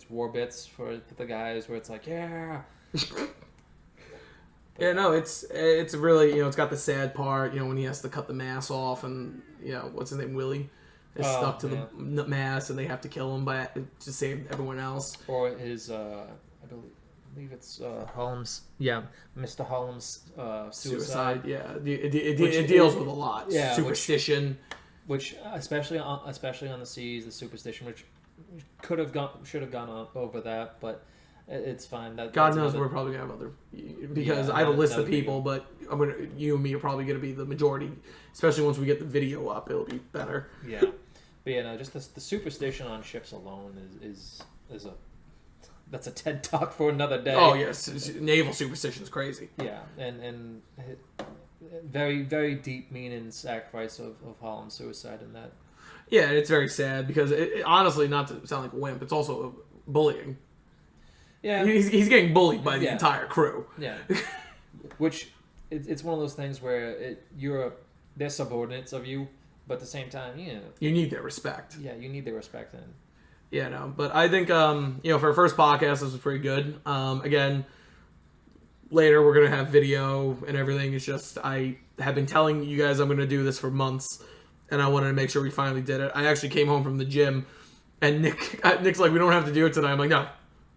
war bits for the guys where it's like yeah. Yeah, no, it's really it's got the sad part when he has to cut the mask off and what's his name, Willie is stuck to the mask and they have to kill him to save everyone else. Or his I believe believe it's Holmes. Yeah, Mr. Holmes' suicide. Yeah, it deals with a lot. Yeah, superstition, which especially on the seas, the superstition, which should have gone up over that, but it's fine. God knows we're probably gonna have other, because I have a list of people, but you and me are probably gonna be the majority, especially once we get the video up. It'll be better. Yeah, but no, just the superstition on ships alone is that's a TED talk for another day. Oh yes, naval superstition is crazy. Yeah, and very very deep meaning and sacrifice of Holland's suicide in that. Yeah, it's very sad because it honestly, not to sound like a wimp, it's also bullying. Yeah, he's getting bullied by the entire crew. Yeah, which it's one of those things where they're subordinates of you, but at the same time, you need their respect. Yeah, you need their respect. And yeah, no, but I think for our first podcast, this was pretty good. Again, later we're gonna have video and everything. It's just I have been telling you guys I'm gonna do this for months, and I wanted to make sure we finally did it. I actually came home from the gym, and Nick's like, we don't have to do it tonight. I'm like, no.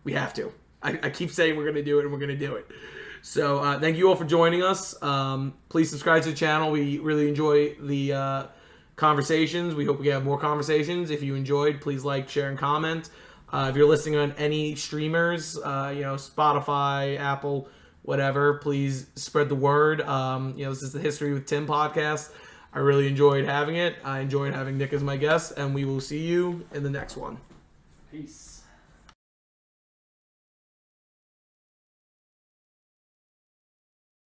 We have to. I keep saying we're going to do it, and we're going to do it. So thank you all for joining us. Please subscribe to the channel. We really enjoy the conversations. We hope we have more conversations. If you enjoyed, please like, share, and comment. If you're listening on any streamers, Spotify, Apple, whatever, please spread the word. This is the History with Tym podcast. I really enjoyed having it. I enjoyed having Nick as my guest, and we will see you in the next one. Peace.